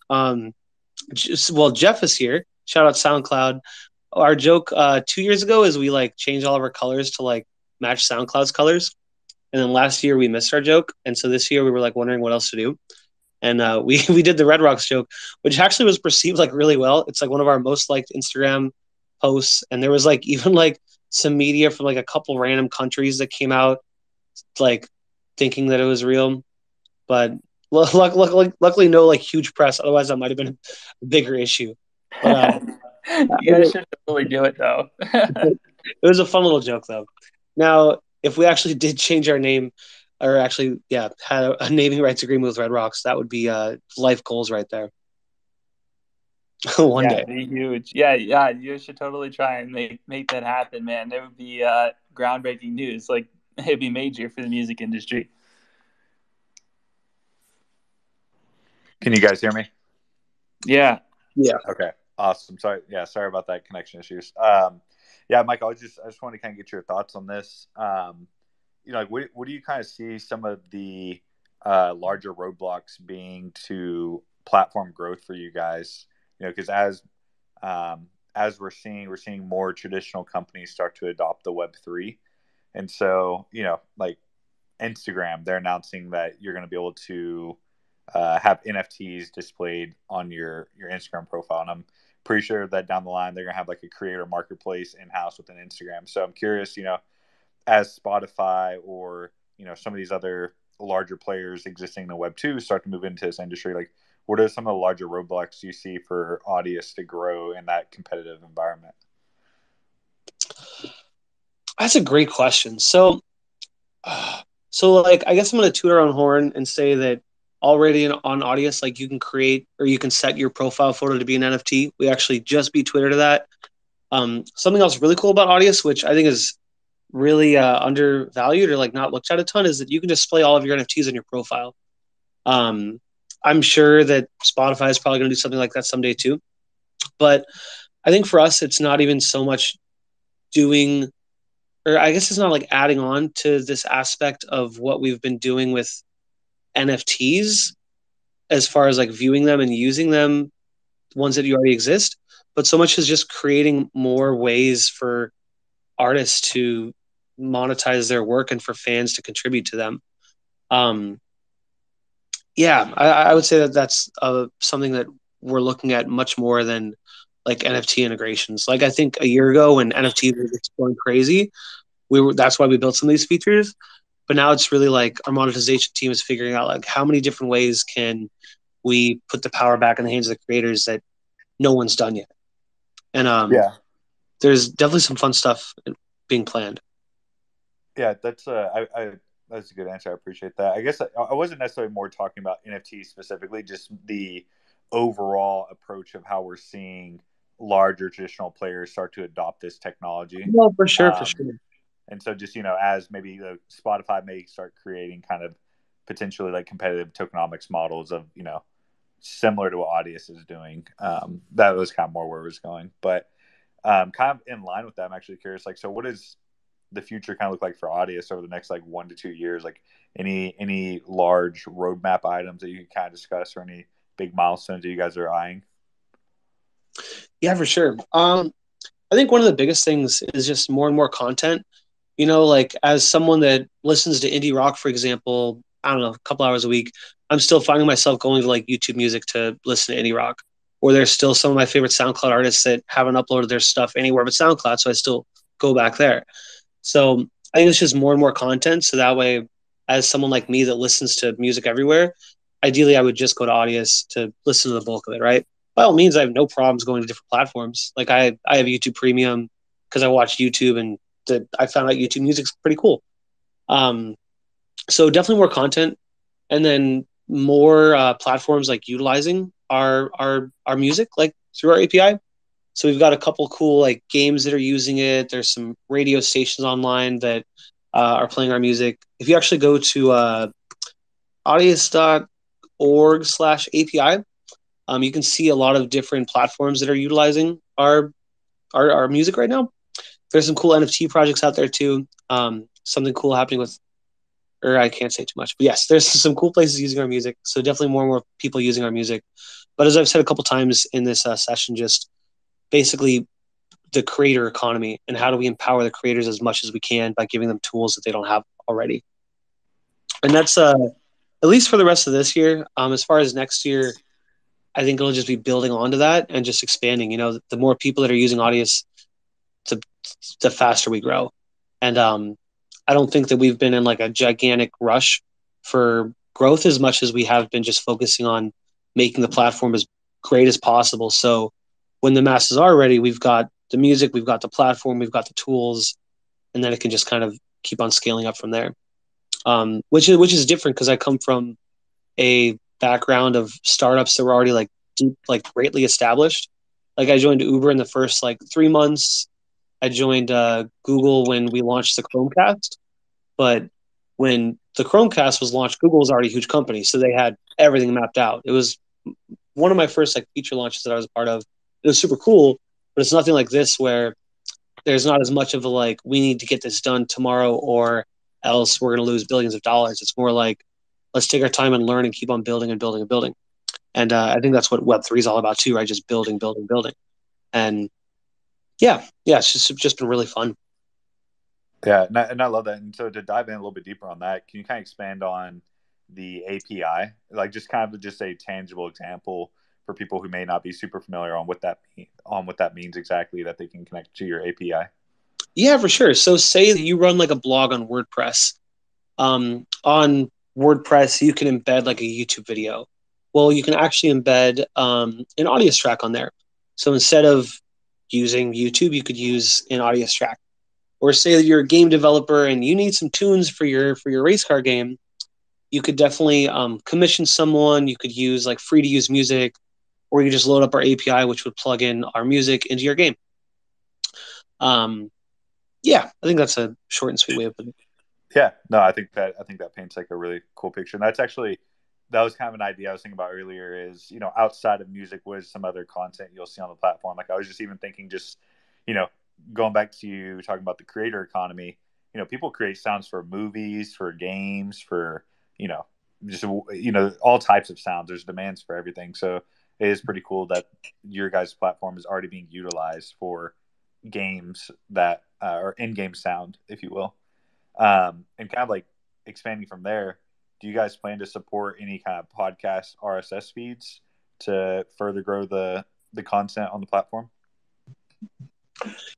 S3: Jeff is here. Shout out SoundCloud. Our joke 2 years ago is we like changed all of our colors to like match SoundCloud's colors, and then last year we missed our joke, and so this year we were like wondering what else to do. And we did the Red Rocks joke, which actually was perceived like really well. It's like one of our most liked Instagram posts, and there was like even like some media from like a couple random countries that came out like thinking that it was real, but luckily no like huge press. Otherwise, that might have been a bigger issue. But
S2: you guys should totally do it though.
S3: it was a fun little joke though. Now, if we actually did change our name, or actually, yeah, had a naming rights agreement with Red Rocks, that would be life goals right there. One day.
S2: Be huge. Yeah, you should totally try and make that happen, man. It would be groundbreaking news. Like, it'd be major for the music industry.
S4: Can you guys hear me?
S2: Yeah.
S4: Okay. Awesome. Sorry about that connection issues. Yeah, Michael, I just wanted to kind of get your thoughts on this. Like what do you kind of see some of the larger roadblocks being to platform growth for you guys? Because as we're seeing more traditional companies start to adopt the Web3, and so like Instagram, they're announcing that you're going to be able to have NFTs displayed on your Instagram profile, and I'm pretty sure that down the line they're going to have like a creator marketplace in-house within Instagram. So I'm curious, as Spotify or some of these other larger players existing in the Web 2 start to move into this industry, like what are some of the larger roadblocks you see for Audius to grow in that competitive environment?
S3: That's a great question. So like I guess I'm going to toot our own horn and say that already on Audius, like you can create or you can set your profile photo to be an NFT. We actually just beat Twitter to that. Something else really cool about Audius, which I think is really undervalued or like not looked at a ton, is that you can display all of your NFTs on your profile. I'm sure that Spotify is probably going to do something like that someday too. But I think for us, it's not even so much doing, or I guess it's not like adding on to this aspect of what we've been doing with NFTs as far as like viewing them and using them, ones that you already exist, but so much as just creating more ways for artists to monetize their work and for fans to contribute to them. Yeah, I would say that that's something that we're looking at much more than like NFT integrations. Like I think a year ago when NFT was just going crazy, that's why we built some of these features. But now it's really like our monetization team is figuring out like how many different ways can we put the power back in the hands of the creators that no one's done yet. And
S4: Yeah.
S3: there's definitely some fun stuff being planned.
S4: Yeah, that's a good answer. I appreciate that. I guess I wasn't necessarily more talking about NFTs specifically, just the overall approach of how we're seeing larger traditional players start to adopt this technology.
S3: No, for sure, for
S4: Um,
S3: sure.
S4: and so just, as maybe Spotify may start creating kind of potentially like competitive tokenomics models of, similar to what Audius is doing. That was kind of more where it was going. But kind of in line with that, I'm actually curious, like, so what is the future kind of look like for Audius over the next like 1 to 2 years? Like any large roadmap items that you can kind of discuss, or any big milestones that you guys are eyeing?
S3: Yeah, for sure. I think one of the biggest things is just more and more content. Like as someone that listens to indie rock, for example, I don't know, a couple hours a week, I'm still finding myself going to like YouTube Music to listen to indie rock. Or there's still some of my favorite SoundCloud artists that haven't uploaded their stuff anywhere but SoundCloud, so I still go back there. So I think it's just more and more content. So that way, as someone like me that listens to music everywhere, ideally I would just go to Audius to listen to the bulk of it, right? By all means, I have no problems going to different platforms. Like I have YouTube Premium because I watch YouTube and I found out YouTube Music's pretty cool. Um, so definitely more content, and then more platforms like utilizing our music like through our API. So we've got a couple cool like games that are using it. There's some radio stations online that are playing our music. If you actually go to audius.org/API, you can see a lot of different platforms that are utilizing our music right now. There's some cool NFT projects out there too. Something cool happening with, or I can't say too much, but yes, there's some cool places using our music. So definitely more and more people using our music. But as I've said a couple times in this session, just basically the creator economy and how do we empower the creators as much as we can by giving them tools that they don't have already. And that's at least for the rest of this year. As far as next year, I think it'll just be building onto that and just expanding. The more people that are using Audius, the faster we grow. And I don't think that we've been in like a gigantic rush for growth as much as we have been just focusing on making the platform as great as possible. So when the masses are ready, we've got the music, we've got the platform, we've got the tools, and then it can just kind of keep on scaling up from there. Which is different because I come from a background of startups that were already like deep, like greatly established. Like I joined Uber in the first like 3 months. I joined Google when we launched the Chromecast, but when the Chromecast was launched, Google was already a huge company, so they had everything mapped out. It was one of my first like feature launches that I was a part of. It was super cool, but it's nothing like this where there's not as much of a like we need to get this done tomorrow or else we're going to lose billions of dollars. It's more like let's take our time and learn and keep on building and building and building. And I think that's what Web3 is all about too, right? Just building, building, building. And yeah, it's just been really fun.
S4: Yeah, and I love that. And so to dive in a little bit deeper on that, can you kind of expand on the API, like just kind of just a tangible example for people who may not be super familiar on what that means exactly, that they can connect to your API?
S3: Yeah, for sure. So say that you run like a blog on WordPress. On WordPress, you can embed like a YouTube video. Well, you can actually embed an Audius track on there. So instead of using YouTube, you could use an Audius track. Or say that you're a game developer and you need some tunes for your race car game. You could definitely commission someone. You could use like free to use music, or you just load up our API, which would plug in our music into your game. Yeah, I think that's a short and sweet way of putting it.
S4: Yeah, no, I think that paints like a really cool picture. And that was kind of an idea I was thinking about earlier is, outside of music, what is some other content you'll see on the platform? Like I was just even thinking you know, going back to you talking about the creator economy, people create sounds for movies, for games, for, just, all types of sounds. There's demands for everything. So it is pretty cool that your guys' platform is already being utilized for games that or in-game sound, if you will. And kind of like expanding from there, do you guys plan to support any kind of podcast RSS feeds to further grow the content on the platform?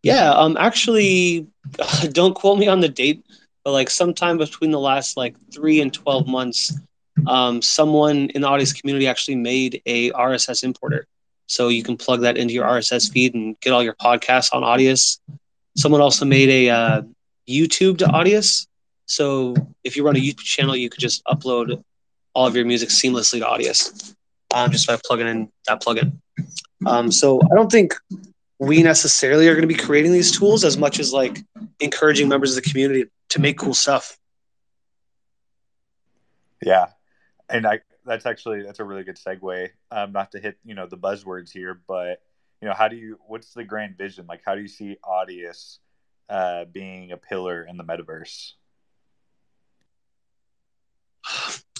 S3: Yeah, actually, don't quote me on the date, but like sometime between the last like 3 and 12 months, someone in the Audius community actually made a RSS importer. So you can plug that into your RSS feed and get all your podcasts on Audius. Someone also made a YouTube to Audius. So if you run a YouTube channel, you could just upload all of your music seamlessly to Audius just by plugging in that plugin. So I don't think we necessarily are going to be creating these tools as much as like encouraging members of the community to make cool stuff.
S4: Yeah. And that's a really good segue. Not to hit, the buzzwords here, but what's the grand vision? Like, how do you see Audius being a pillar in the metaverse?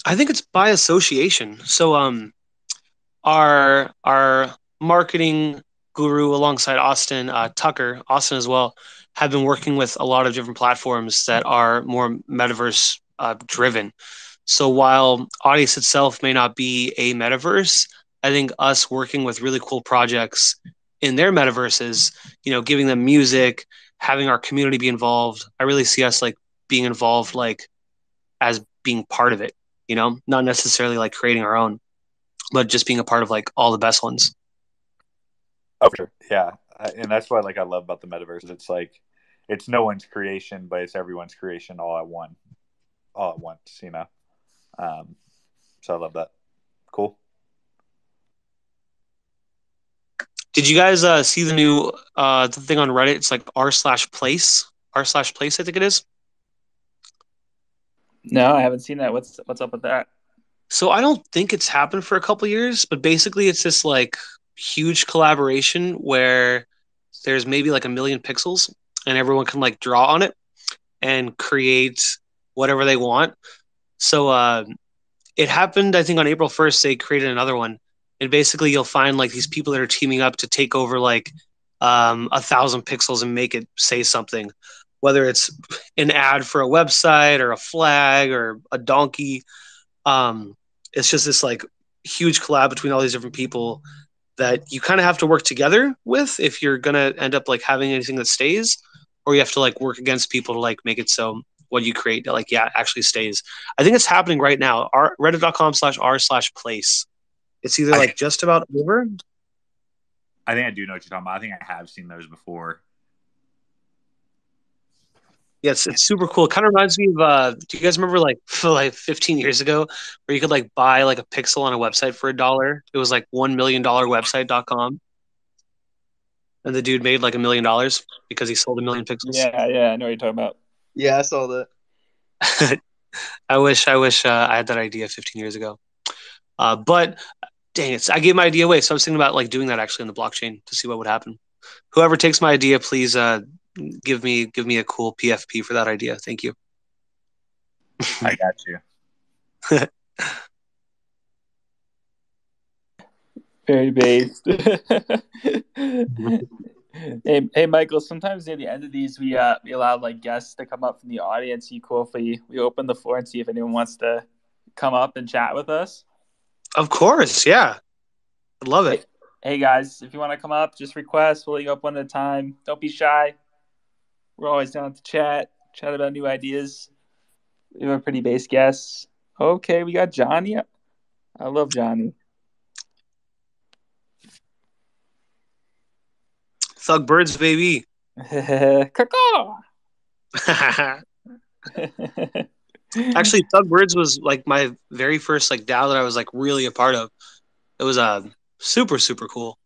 S3: I think it's by association. So our marketing guru alongside Austin, Tucker, Austin as well, have been working with a lot of different platforms that are more metaverse driven. So while Audius itself may not be a metaverse, I think us working with really cool projects in their metaverses, giving them music, having our community be involved, I really see us like being involved like as being part of it, not necessarily like creating our own, but just being a part of like all the best ones.
S4: Oh, sure. Yeah. And that's what I love about the metaverse. It's like, it's no one's creation, but it's everyone's creation all at once, So I love that. Cool.
S3: Did you guys see the new the thing on Reddit? It's like r/place, I think it is.
S2: No, I haven't seen that. What's up with that?
S3: So I don't think it's happened for a couple years, but basically it's this like huge collaboration where there's maybe like 1 million pixels and everyone can like draw on it and create whatever they want. So it happened, I think on April 1st, they created another one. And basically you'll find like these people that are teaming up to take over like 1,000 pixels and make it say something, whether it's an ad for a website or a flag or a donkey. It's just this like huge collab between all these different people that you kind of have to work together with if you're going to end up like having anything that stays, or you have to like work against people to like make it so what you create like, yeah, actually stays. I think it's happening right now. Reddit.com/r/place. It's either like just about over.
S4: I think I do know what you're talking about. I think I have seen those before.
S3: Yeah, it's super cool. It kind of reminds me of do you guys remember like 15 years ago where you could like buy like a pixel on a website for $1? It was like $1 million website.com. And the dude made like $1 million because he sold 1 million pixels.
S2: Yeah, I know what you're talking about.
S5: Yeah, I saw that.
S3: I wish I had that idea 15 years ago. But dang it, I gave my idea away. So I was thinking about like doing that actually in the blockchain to see what would happen. Whoever takes my idea, please give me a cool PFP for that idea. Thank you.
S4: I got you.
S2: Very based. Hey, Michael. Sometimes near the end of these, we allow like guests to come up from the audience. You cool if we open the floor and see if anyone wants to come up and chat with us?
S3: Of course, yeah. I'd love it.
S2: Hey guys, if you want to come up, just request. We'll let you up one at a time. Don't be shy. We're always down to chat about new ideas. We have a pretty base guests. Okay, we got Johnny. I love Johnny.
S3: Thug Birds, baby.
S2: Actually,
S3: Thug Birds was like my very first like DAO that I was like really a part of. It was super, super cool.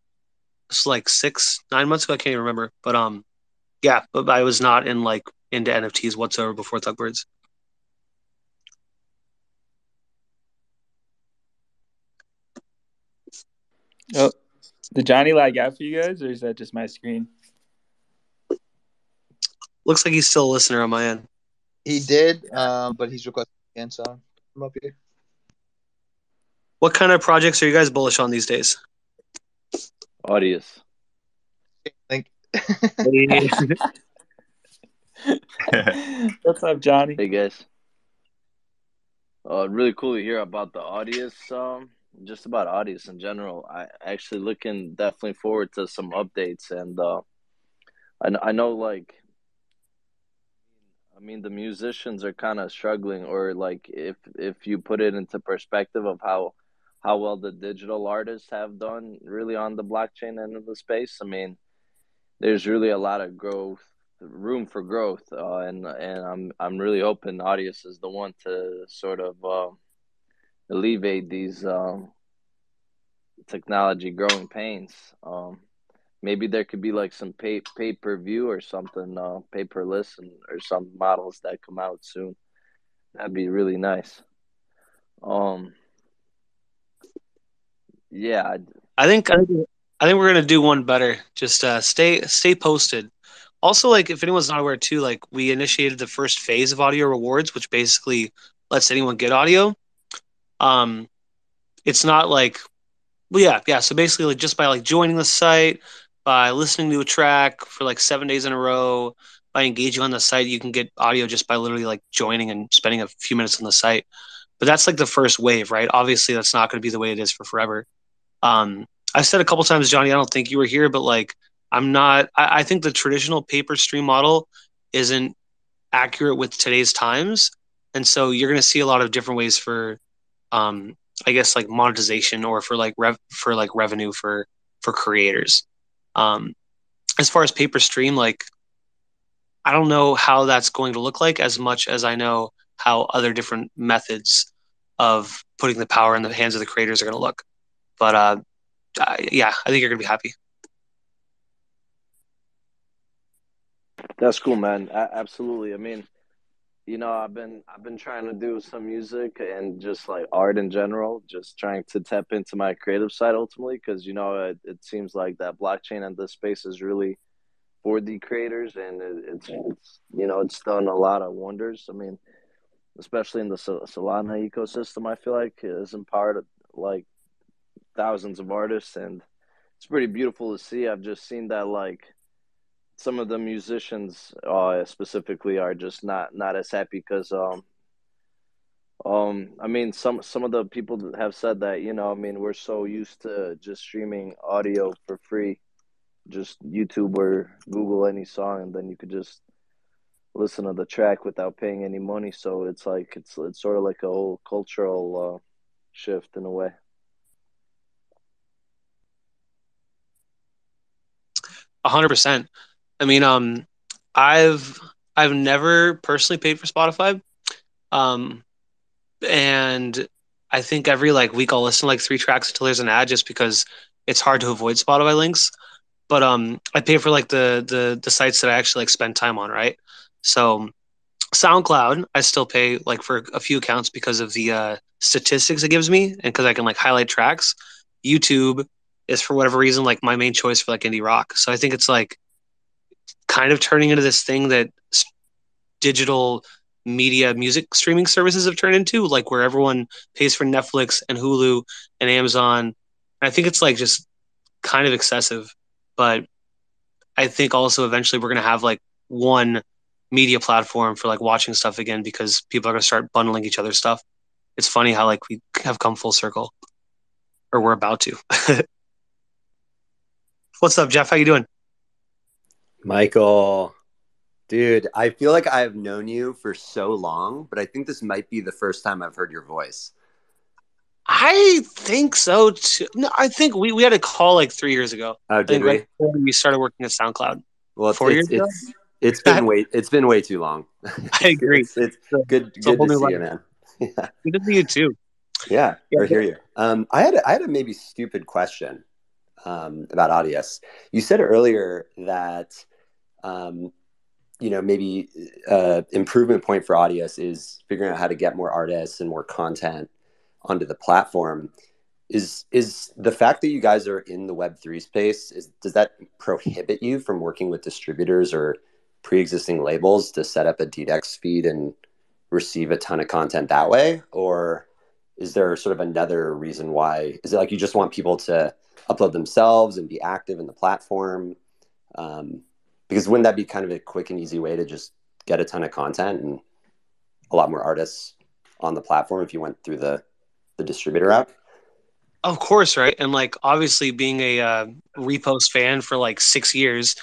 S3: It's like 6-9 months ago. I can't even remember. But yeah, but I was not into NFTs whatsoever before Thug Birds.
S2: Oh, did Johnny lag out for you guys, or is that just my screen?
S3: Looks like he's still a listener on my end.
S5: He did, but he's requesting again, so I'm up here.
S3: What kind of projects are you guys bullish on these days?
S6: Audius.
S5: Think.
S2: What's up, Johnny?
S6: Hey guys. Really cool to hear about the Audius, just about Audius in general. I actually looking definitely forward to some updates, and I know like I mean the musicians are kind of struggling, or like if you put it into perspective of how well the digital artists have done really on the blockchain end of the space. I mean, there's really a lot of room for growth, and I'm really hoping Audius is the one to sort of alleviate these technology growing pains. Maybe there could be like some pay per view or something, pay per listen, or some models that come out soon. That'd be really nice. Um, yeah,
S3: I think we're gonna do one better. Just stay posted. Also, like if anyone's not aware too, like we initiated the first phase of audio rewards, which basically lets anyone get audio. Um, it's not like well, yeah. So basically, like just by like joining the site, by listening to a track for like 7 days in a row, by engaging on the site, you can get audio just by literally like joining and spending a few minutes on the site. But that's like the first wave, right? Obviously, that's not going to be the way it is for forever. Um, I've said a couple times, Johnny, I don't think you were here, but like I'm not. I think the traditional paper stream model isn't accurate with today's times, and so you're going to see a lot of different ways for, um, I guess like monetization or for like revenue for creators. Um, as far as paper stream, like I don't know how that's going to look like as much as I know how other different methods of putting the power in the hands of the creators are going to look. But yeah, I think you're gonna be happy.
S6: that's cool, man. Absolutely. I mean, I've been trying to do some music and just like art in general, just trying to tap into my creative side ultimately, because it seems like that blockchain and this space is really for the creators, and it's done a lot of wonders. I mean, especially in the Solana ecosystem, I feel like it has empowered like thousands of artists, and it's pretty beautiful to see. I've just seen that like some of the musicians specifically are just not as happy because I mean some of the people that have said that, I mean, we're so used to just streaming audio for free, just YouTube or Google any song, and then you could just listen to the track without paying any money. So it's like it's sort of like a whole cultural shift in a way.
S3: 100%. I mean, I've I've never personally paid for Spotify, um, and I think every like week I'll listen to like 3 tracks until there's an ad, just because it's hard to avoid Spotify links. But I pay for like the sites that I actually like spend time on, right? So SoundCloud, I still pay like for a few accounts because of the statistics it gives me, and because I can like highlight tracks. YouTube is for whatever reason like my main choice for like indie rock. So I think it's like kind of turning into this thing that digital media music streaming services have turned into, like where everyone pays for Netflix and Hulu and Amazon. And I think it's like just kind of excessive, but I think also eventually we're going to have like one media platform for like watching stuff again, because people are going to start bundling each other's stuff. It's funny how like we have come full circle, or we're about to. What's up, Jeff? How you doing?
S7: Michael, dude, I feel like I've known you for so long, but I think this might be the first time I've heard your voice.
S3: I think so too. No, I think we had a call like 3 years ago.
S7: Oh,
S3: I think
S7: did
S3: right
S7: we?
S3: before we started working at SoundCloud.
S7: Well,
S3: 4 years ago.
S7: it's been way too long.
S3: I agree.
S7: It's
S3: It's a
S7: good
S3: whole
S7: to
S3: new
S7: see
S3: life.
S7: you, man. Yeah,
S3: Good to see you too.
S7: yeah,
S3: Yeah,
S7: I hear you. I had a maybe stupid question about Audius. You said earlier that um, maybe improvement point for Audius is figuring out how to get more artists and more content onto the platform. Is the fact that you guys are in the Web3 space, does that prohibit you from working with distributors or pre-existing labels to set up a DDEX feed and receive a ton of content that way? Or is there sort of another reason why? Is it like you just want people to upload themselves and be active in the platform? Because wouldn't that be kind of a quick and easy way to just get a ton of content and a lot more artists on the platform if you went through the distributor route?
S3: Of course, right? And like obviously being a Repost fan for like 6 years,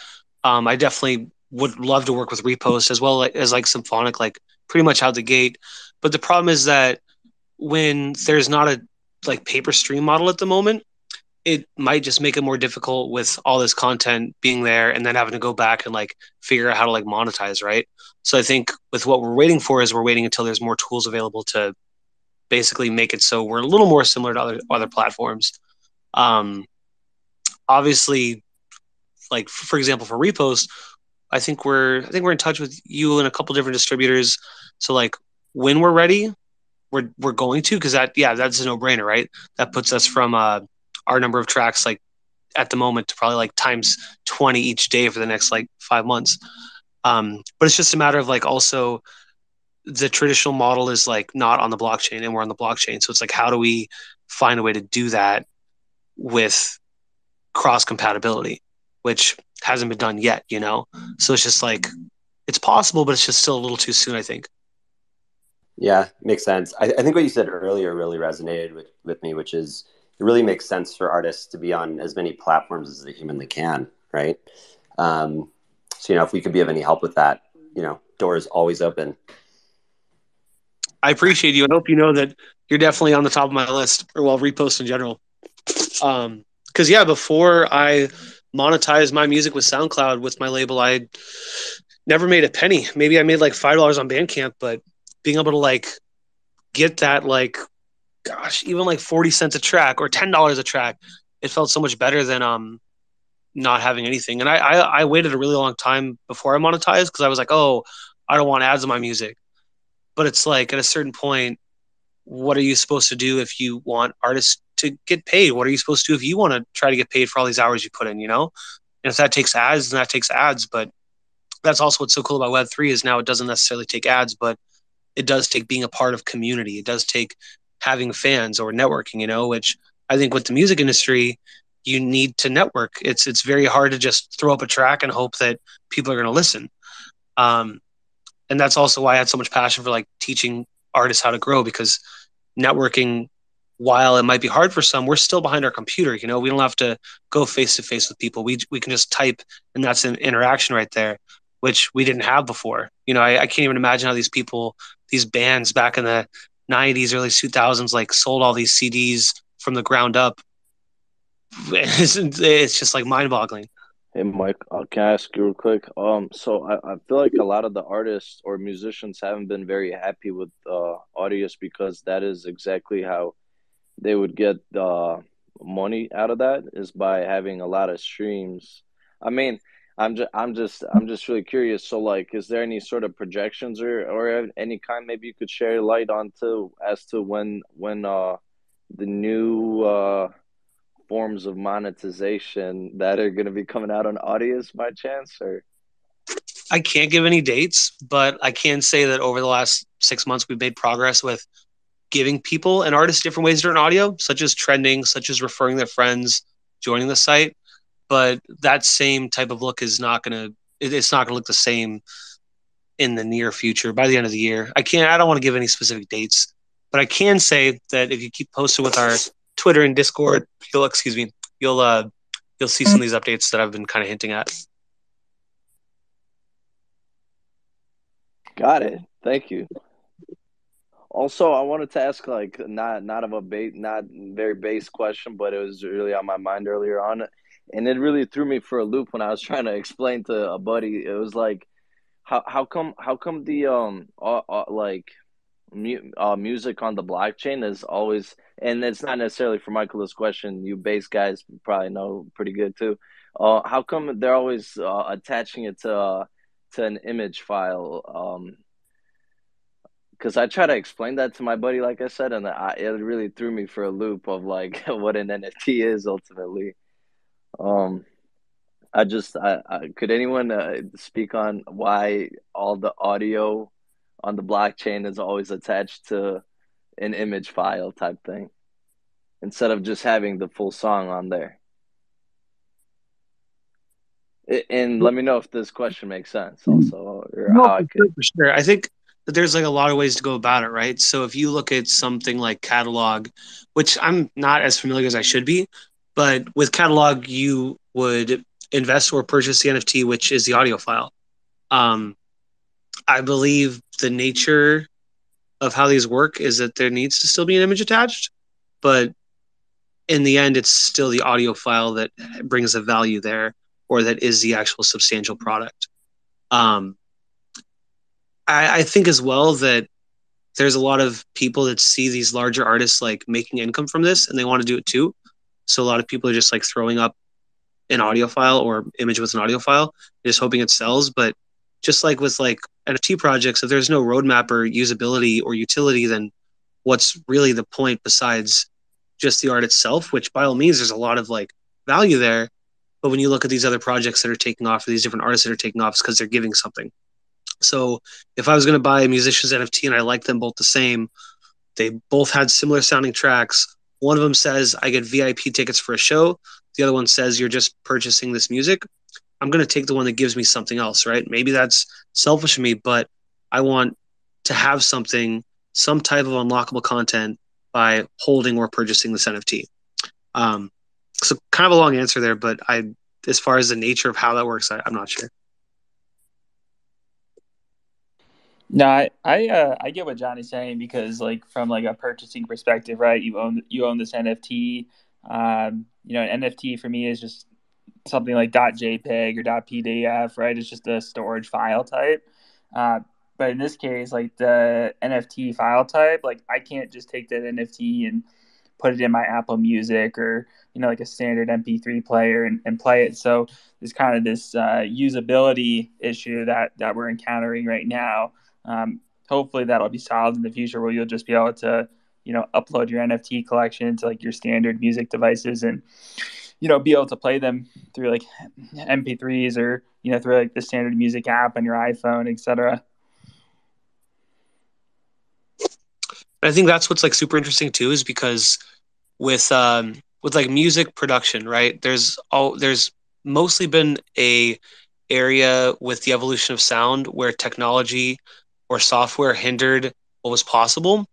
S3: I definitely would love to work with Repost as well as like Symphonic, like pretty much out the gate. But the problem is that when there's not a like paper stream model at the moment, it might just make it more difficult with all this content being there and then having to go back and like figure out how to like monetize, right? So I think with what we're waiting for is we're waiting until there's more tools available to basically make it so we're a little more similar to other platforms. Um, Obviously, like for example, for Repost, I think we're in touch with you and a couple different distributors. So like when we're ready, we're going to, because that's a no brainer, right? That puts us from our number of tracks like at the moment to probably like times 20 each day for the next like 5 months. But it's just a matter of like also the traditional model is like not on the blockchain and we're on the blockchain. So it's like, how do we find a way to do that with cross compatibility, which hasn't been done yet, you know? So it's just like, it's possible, but it's just still a little too soon, I think.
S7: Yeah, makes sense. I think what you said earlier really resonated with me, which is it really makes sense for artists to be on as many platforms as they humanly can, right? So, if we could be of any help with that, doors always open.
S3: I appreciate you. I hope you know that you're definitely on the top of my list, or Repost in general. Because before I monetized my music with SoundCloud with my label, I never made a penny. Maybe I made like $5 on Bandcamp, but being able to like get that like, gosh, even like 40 cents a track or $10 a track, it felt so much better than not having anything. And I waited a really long time before I monetized because I was like, oh, I don't want ads on my music. But it's like at a certain point, what are you supposed to do if you want artists to get paid? What are you supposed to do if you want to try to get paid for all these hours you put in, And if that takes ads, then that takes ads. But that's also what's so cool about Web3 is now it doesn't necessarily take ads, but it does take being a part of community. It does take having fans or networking, which I think with the music industry, you need to network. It's very hard to just throw up a track and hope that people are going to listen. And that's also why I had so much passion for like teaching artists how to grow, because networking, while it might be hard for some, we're still behind our computer. We don't have to go face to face with people. We can just type, and that's an interaction right there, which we didn't have before. I can't even imagine how these bands back in the 90s, early 2000s, like sold all these CDs from the ground up. It's just like mind boggling.
S6: Hey, Mike, can I ask you real quick? So I feel like a lot of the artists or musicians haven't been very happy with Audius because that is exactly how they would get money out of that, is by having a lot of streams. I mean, I'm just really curious. So, like, is there any sort of projections or any kind maybe you could share light onto as to when the new forms of monetization that are going to be coming out on Audius by chance? Or
S3: I can't give any dates, but I can say that over the last 6 months, we've made progress with giving people and artists different ways to earn audio, such as trending, such as referring their friends, joining the site. But that same type of look is not going to, it's not going to look the same in the near future by the end of the year. I don't want to give any specific dates, but I can say that if you keep posted with our Twitter and Discord, you'll see some of these updates that I've been kind of hinting at.
S6: Got it. Thank you. Also, I wanted to ask, like, not very base question, but it was really on my mind earlier on, and it really threw me for a loop when I was trying to explain to a buddy. It was like, how come the music on the blockchain is always, and it's not necessarily for Michael's question, you base guys probably know pretty good too. How come they're always attaching it to an image file? Because I try to explain that to my buddy, like I said, and it really threw me for a loop of like what an NFT is ultimately. Could anyone speak on why all the audio on the blockchain is always attached to an image file type thing instead of just having the full song on there? And let me know if this question makes sense also, or how I could.
S3: For sure. I think that there's like a lot of ways to go about it, right? So if you look at something like Catalog, which I'm not as familiar as I should be, but with Catalog, you would invest or purchase the NFT, which is the audio file. I believe the nature of how these work is that there needs to still be an image attached, but in the end, it's still the audio file that brings the value there, or that is the actual substantial product. I think as well that there's a lot of people that see these larger artists like making income from this, and they want to do it too. So a lot of people are just like throwing up an audio file or image with an audio file, just hoping it sells. But just like with like NFT projects, if there's no roadmap or usability or utility, then what's really the point besides just the art itself? Which by all means, there's a lot of like value there. But when you look at these other projects that are taking off, or these different artists that are taking off, it's because they're giving something. So if I was going to buy a musician's NFT and I like them both the same, they both had similar sounding tracks. One of them says I get VIP tickets for a show. The other one says you're just purchasing this music. I'm going to take the one that gives me something else, right? Maybe that's selfish of me, but I want to have something, some type of unlockable content by holding or purchasing this NFT. So kind of a long answer there, but as far as the nature of how that works, I'm not sure.
S2: No, I get what Johnny's saying, because like from like a purchasing perspective, right? You own this NFT. An NFT for me is just something like .jpeg or .pdf, right? It's just a storage file type. But in this case, like the NFT file type, like I can't just take that NFT and put it in my Apple Music or like a standard MP3 player and play it. So there's kind of this usability issue that we're encountering right now. Hopefully that'll be solved in the future, where you'll just be able to upload your NFT collection to like your standard music devices and be able to play them through like MP3s or through like the standard music app on your iPhone, etc.
S3: I think that's what's like super interesting too, is because with like music production, right? There's mostly been a area with the evolution of sound where technology or software hindered what was possible.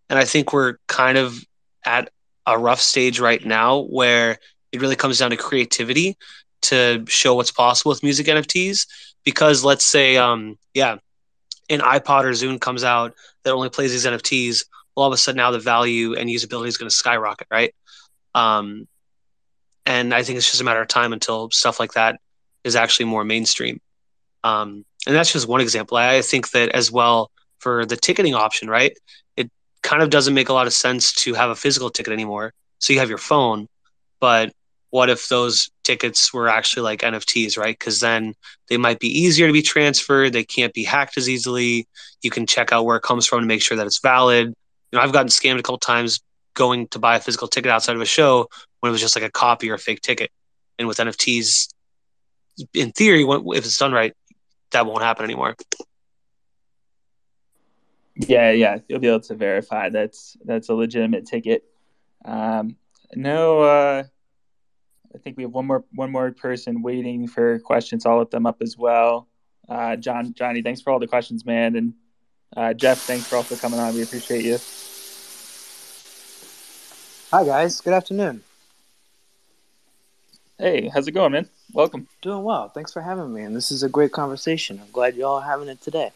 S3: And I think we're kind of at a rough stage right now where it really comes down to creativity to show what's possible with music NFTs. Because let's say, an iPod or Zune comes out that only plays these NFTs, well, all of a sudden now the value and usability is going to skyrocket, right? And I think it's just a matter of time until stuff like that is actually more mainstream. And that's just one example. I think that as well for the ticketing option, right? It kind of doesn't make a lot of sense to have a physical ticket anymore. So you have your phone, but what if those tickets were actually like NFTs, right? Because then they might be easier to be transferred. They can't be hacked as easily. You can check out where it comes from to make sure that it's valid. I've gotten scammed a couple times going to buy a physical ticket outside of a show when it was just like a copy or a fake ticket. And with NFTs, in theory, if it's done right, that won't happen anymore.
S2: Yeah, you'll be able to verify that's a legitimate ticket. I think we have one more person waiting for questions. I'll let them up as well. Johnny, thanks for all the questions, man, and Jeff, thanks for also coming on. We appreciate you.
S8: Hi guys, good afternoon.
S2: Hey, how's it going, man? Welcome.
S8: Doing well. Thanks for having me, and this is a great conversation. I'm glad you all are having it today.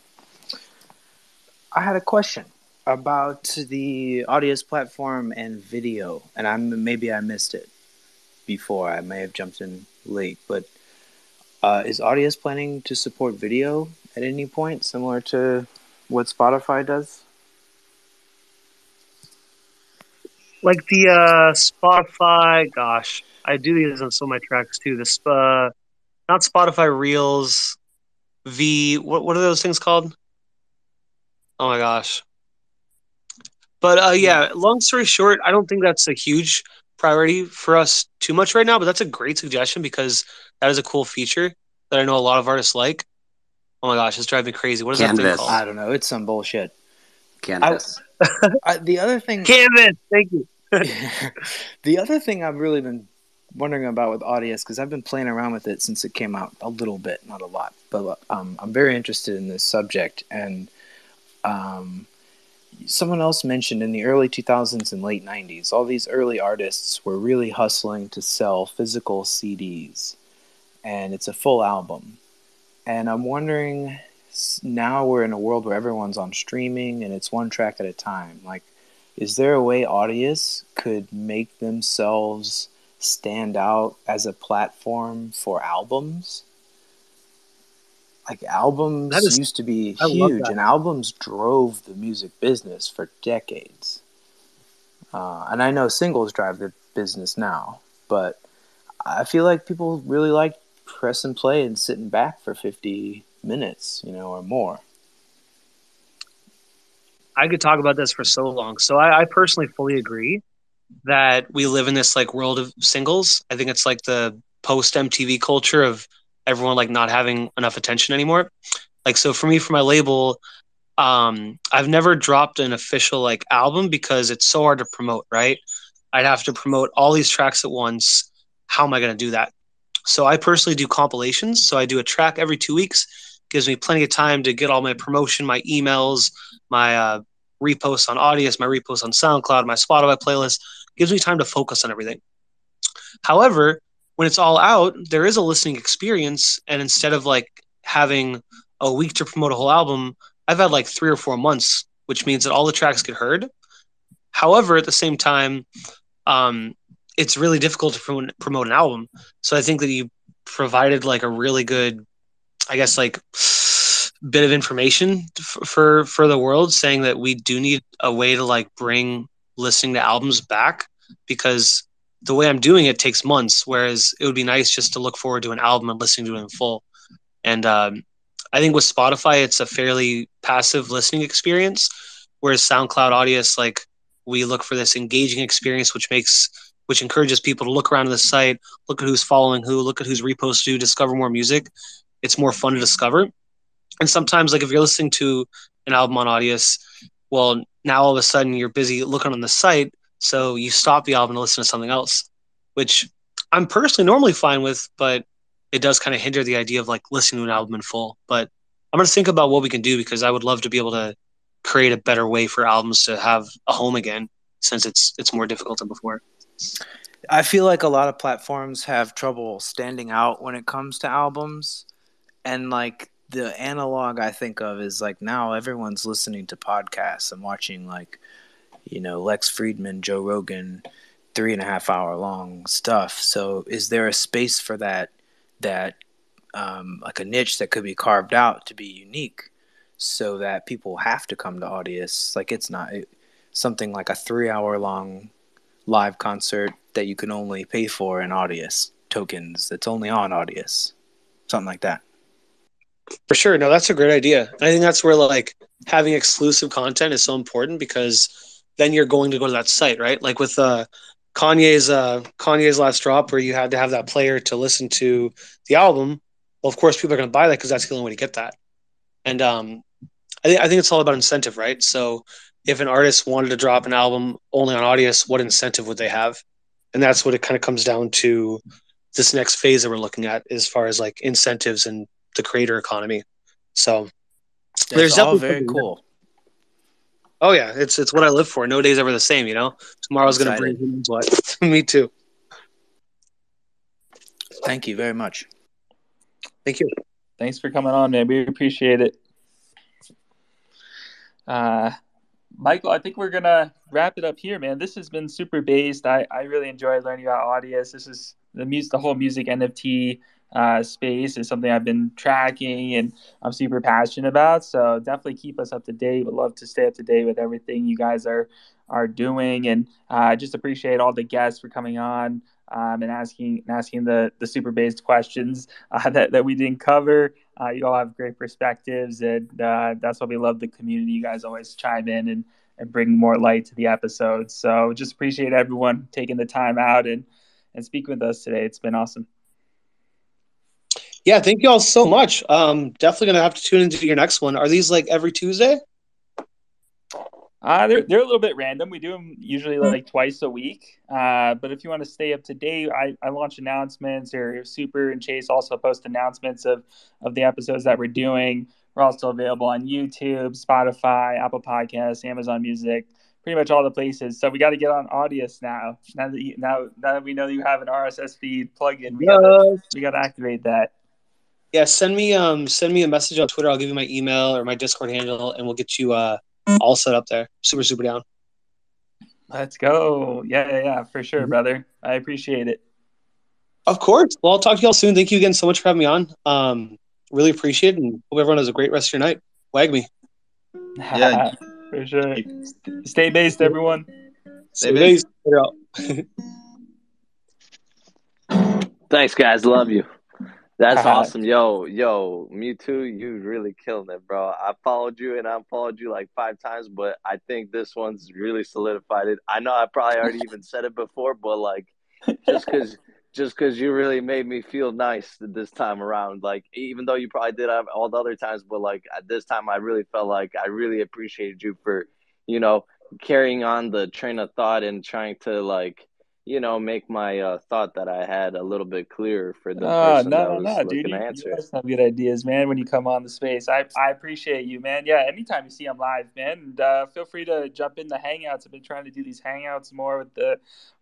S8: I had a question about the Audius platform and video, and maybe I missed it before. I may have jumped in late, but is Audius planning to support video at any point, similar to what Spotify does?
S3: Like the Spotify, gosh, I do these on some of my tracks too. Not Spotify Reels, what are those things called? Oh my gosh. But long story short, I don't think that's a huge priority for us too much right now, but that's a great suggestion because that is a cool feature that I know a lot of artists like. Oh my gosh, it's driving me crazy. What is that thing called?
S8: I don't know. It's some bullshit.
S7: Canvas.
S8: The other thing...
S3: Canvas! Thank you.
S8: The other thing I've really been wondering about with Audius, because I've been playing around with it since it came out a little bit, not a lot, but I'm very interested in this subject, and Someone else mentioned in the early 2000s and late 90s, all these early artists were really hustling to sell physical CDs, and it's a full album. And I'm wondering, now we're in a world where everyone's on streaming and it's one track at a time. Like, is there a way Audius could make themselves stand out as a platform for albums? Like, albums used to be
S3: I love
S8: huge,
S3: that.
S8: and albums drove the music business for decades. And I know singles drive the business now, but I feel like people really like press and play and sitting back for 50 minutes, or more.
S3: I could talk about this for so long. So I personally fully agree that we live in this like world of singles. I think it's like the post MTV culture of everyone like not having enough attention anymore. Like, so for me, for my label, I've never dropped an official like album because it's so hard to promote, right? I'd have to promote all these tracks at once. How am I going to do that? So I personally do compilations. So I do a track every 2 weeks. Gives me plenty of time to get all my promotion, my emails, my reposts on Audius, my reposts on SoundCloud, my Spotify playlist. Gives me time to focus on everything. However, when it's all out, there is a listening experience. And instead of like having a week to promote a whole album, I've had like 3 or 4 months, which means that all the tracks get heard. However, at the same time, it's really difficult to promote an album. So I think that you provided like a really good, I guess, like bit of information for the world, saying that we do need a way to like bring listening to albums back, because the way I'm doing it takes months, whereas it would be nice just to look forward to an album and listening to it in full. And I think with Spotify, it's a fairly passive listening experience, whereas SoundCloud, Audius, like we look for this engaging experience, which encourages people to look around the site, look at who's following who, look at who's reposted who, discover more music. It's more fun to discover. And sometimes, like if you're listening to an album on Audius, well, now all of a sudden you're busy looking on the site, so you stop the album to listen to something else, which I'm personally normally fine with, but it does kind of hinder the idea of like listening to an album in full. But I'm going to think about what we can do, because I would love to be able to create a better way for albums to have a home again, since it's more difficult than before.
S8: I feel like a lot of platforms have trouble standing out when it comes to albums. And like the analog I think of is like now everyone's listening to podcasts and watching like, Lex Friedman, Joe Rogan, 3.5 hour long stuff. So is there a space for that like a niche that could be carved out to be unique, so that people have to come to Audius? Like it's not something like a 3 hour long live concert that you can only pay for in Audius tokens. That's only on Audius, something like that.
S3: For sure. No, that's a great idea. I think that's where like having exclusive content is so important, because then you're going to go to that site, right? Like with Kanye's last drop, where you had to have that player to listen to the album. Well, of course, people are going to buy that because that's the only way to get that. And I think it's all about incentive, right? So if an artist wanted to drop an album only on Audius, what incentive would they have? And that's what it kind of comes down to this next phase that we're looking at, as far as like incentives and the creator economy. So
S8: there's all very cool.
S3: Oh yeah, it's what I live for. No day's ever the same, Tomorrow's going to bring what? Me too.
S8: Thank you very much.
S3: Thank you.
S2: Thanks for coming on, man. We appreciate it. Michael, I think we're going to wrap it up here, man. This has been super based. I really enjoyed learning about Audius. This is the whole music NFT space is something I've been tracking and I'm super passionate about. So definitely keep us up to date. Would love to stay up to date with everything you guys are doing. And just appreciate all the guests for coming on and asking the super based questions that we didn't cover. You all have great perspectives, and that's why we love the community. You guys always chime in and bring more light to the episodes. So just appreciate everyone taking the time out and speaking with us today. It's been awesome.
S3: Yeah, thank you all so much. Definitely going to have to tune into your next one. Are these like every Tuesday?
S2: They're a little bit random. We do them usually like twice a week. But if you want to stay up to date, I launch announcements, or Super and Chase also post announcements of the episodes that we're doing. We're also available on YouTube, Spotify, Apple Podcasts, Amazon Music, pretty much all the places. So we got to get on Audius now. Now that we know you have an RSS feed plugin, we gotta activate that.
S3: Yeah, send me a message on Twitter. I'll give you my email or my Discord handle, and we'll get you all set up there. Super, super down.
S2: Let's go. Yeah, for sure, brother. I appreciate it.
S3: Of course. Well, I'll talk to y'all soon. Thank you again so much for having me on. Really appreciate it, and hope everyone has a great rest of your night. Wag me.
S5: Yeah.
S2: For sure. Stay based, everyone.
S3: Stay based.
S6: Thanks, guys. Love you. That's awesome. Yo, Mewtwo, you really killing it, bro. I followed you and I unfollowed you like 5 times, but I think this one's really solidified it. I know I probably already even said it before, but like just because you really made me feel nice this time around. Like even though you probably did all the other times, but like at this time I really felt like I really appreciated you for, carrying on the train of thought and trying to like make my thought that I had a little bit clearer for the person that was looking
S2: dude.
S6: to
S2: You
S6: answer.
S2: always have good ideas, man, when you come on the space. I appreciate you, man. Yeah, anytime you see I'm live, man, and feel free to jump in the Hangouts. I've been trying to do these Hangouts more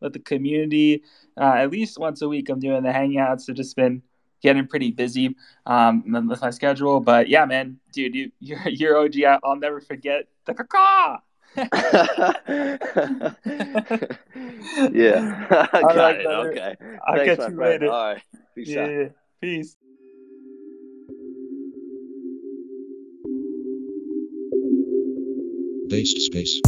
S2: with the community. At least once a week I'm doing the Hangouts. I've just been getting pretty busy with my schedule. But yeah, man, dude, you're OG. I'll never forget the caca.
S6: Yeah.
S2: All
S6: Got
S2: right,
S6: it.
S2: brother.
S6: Okay.
S2: I'll
S6: Thanks,
S2: catch
S6: my
S2: you
S6: friend.
S2: later.
S6: All right. Peace out.
S2: Yeah. Peace.
S1: Based space.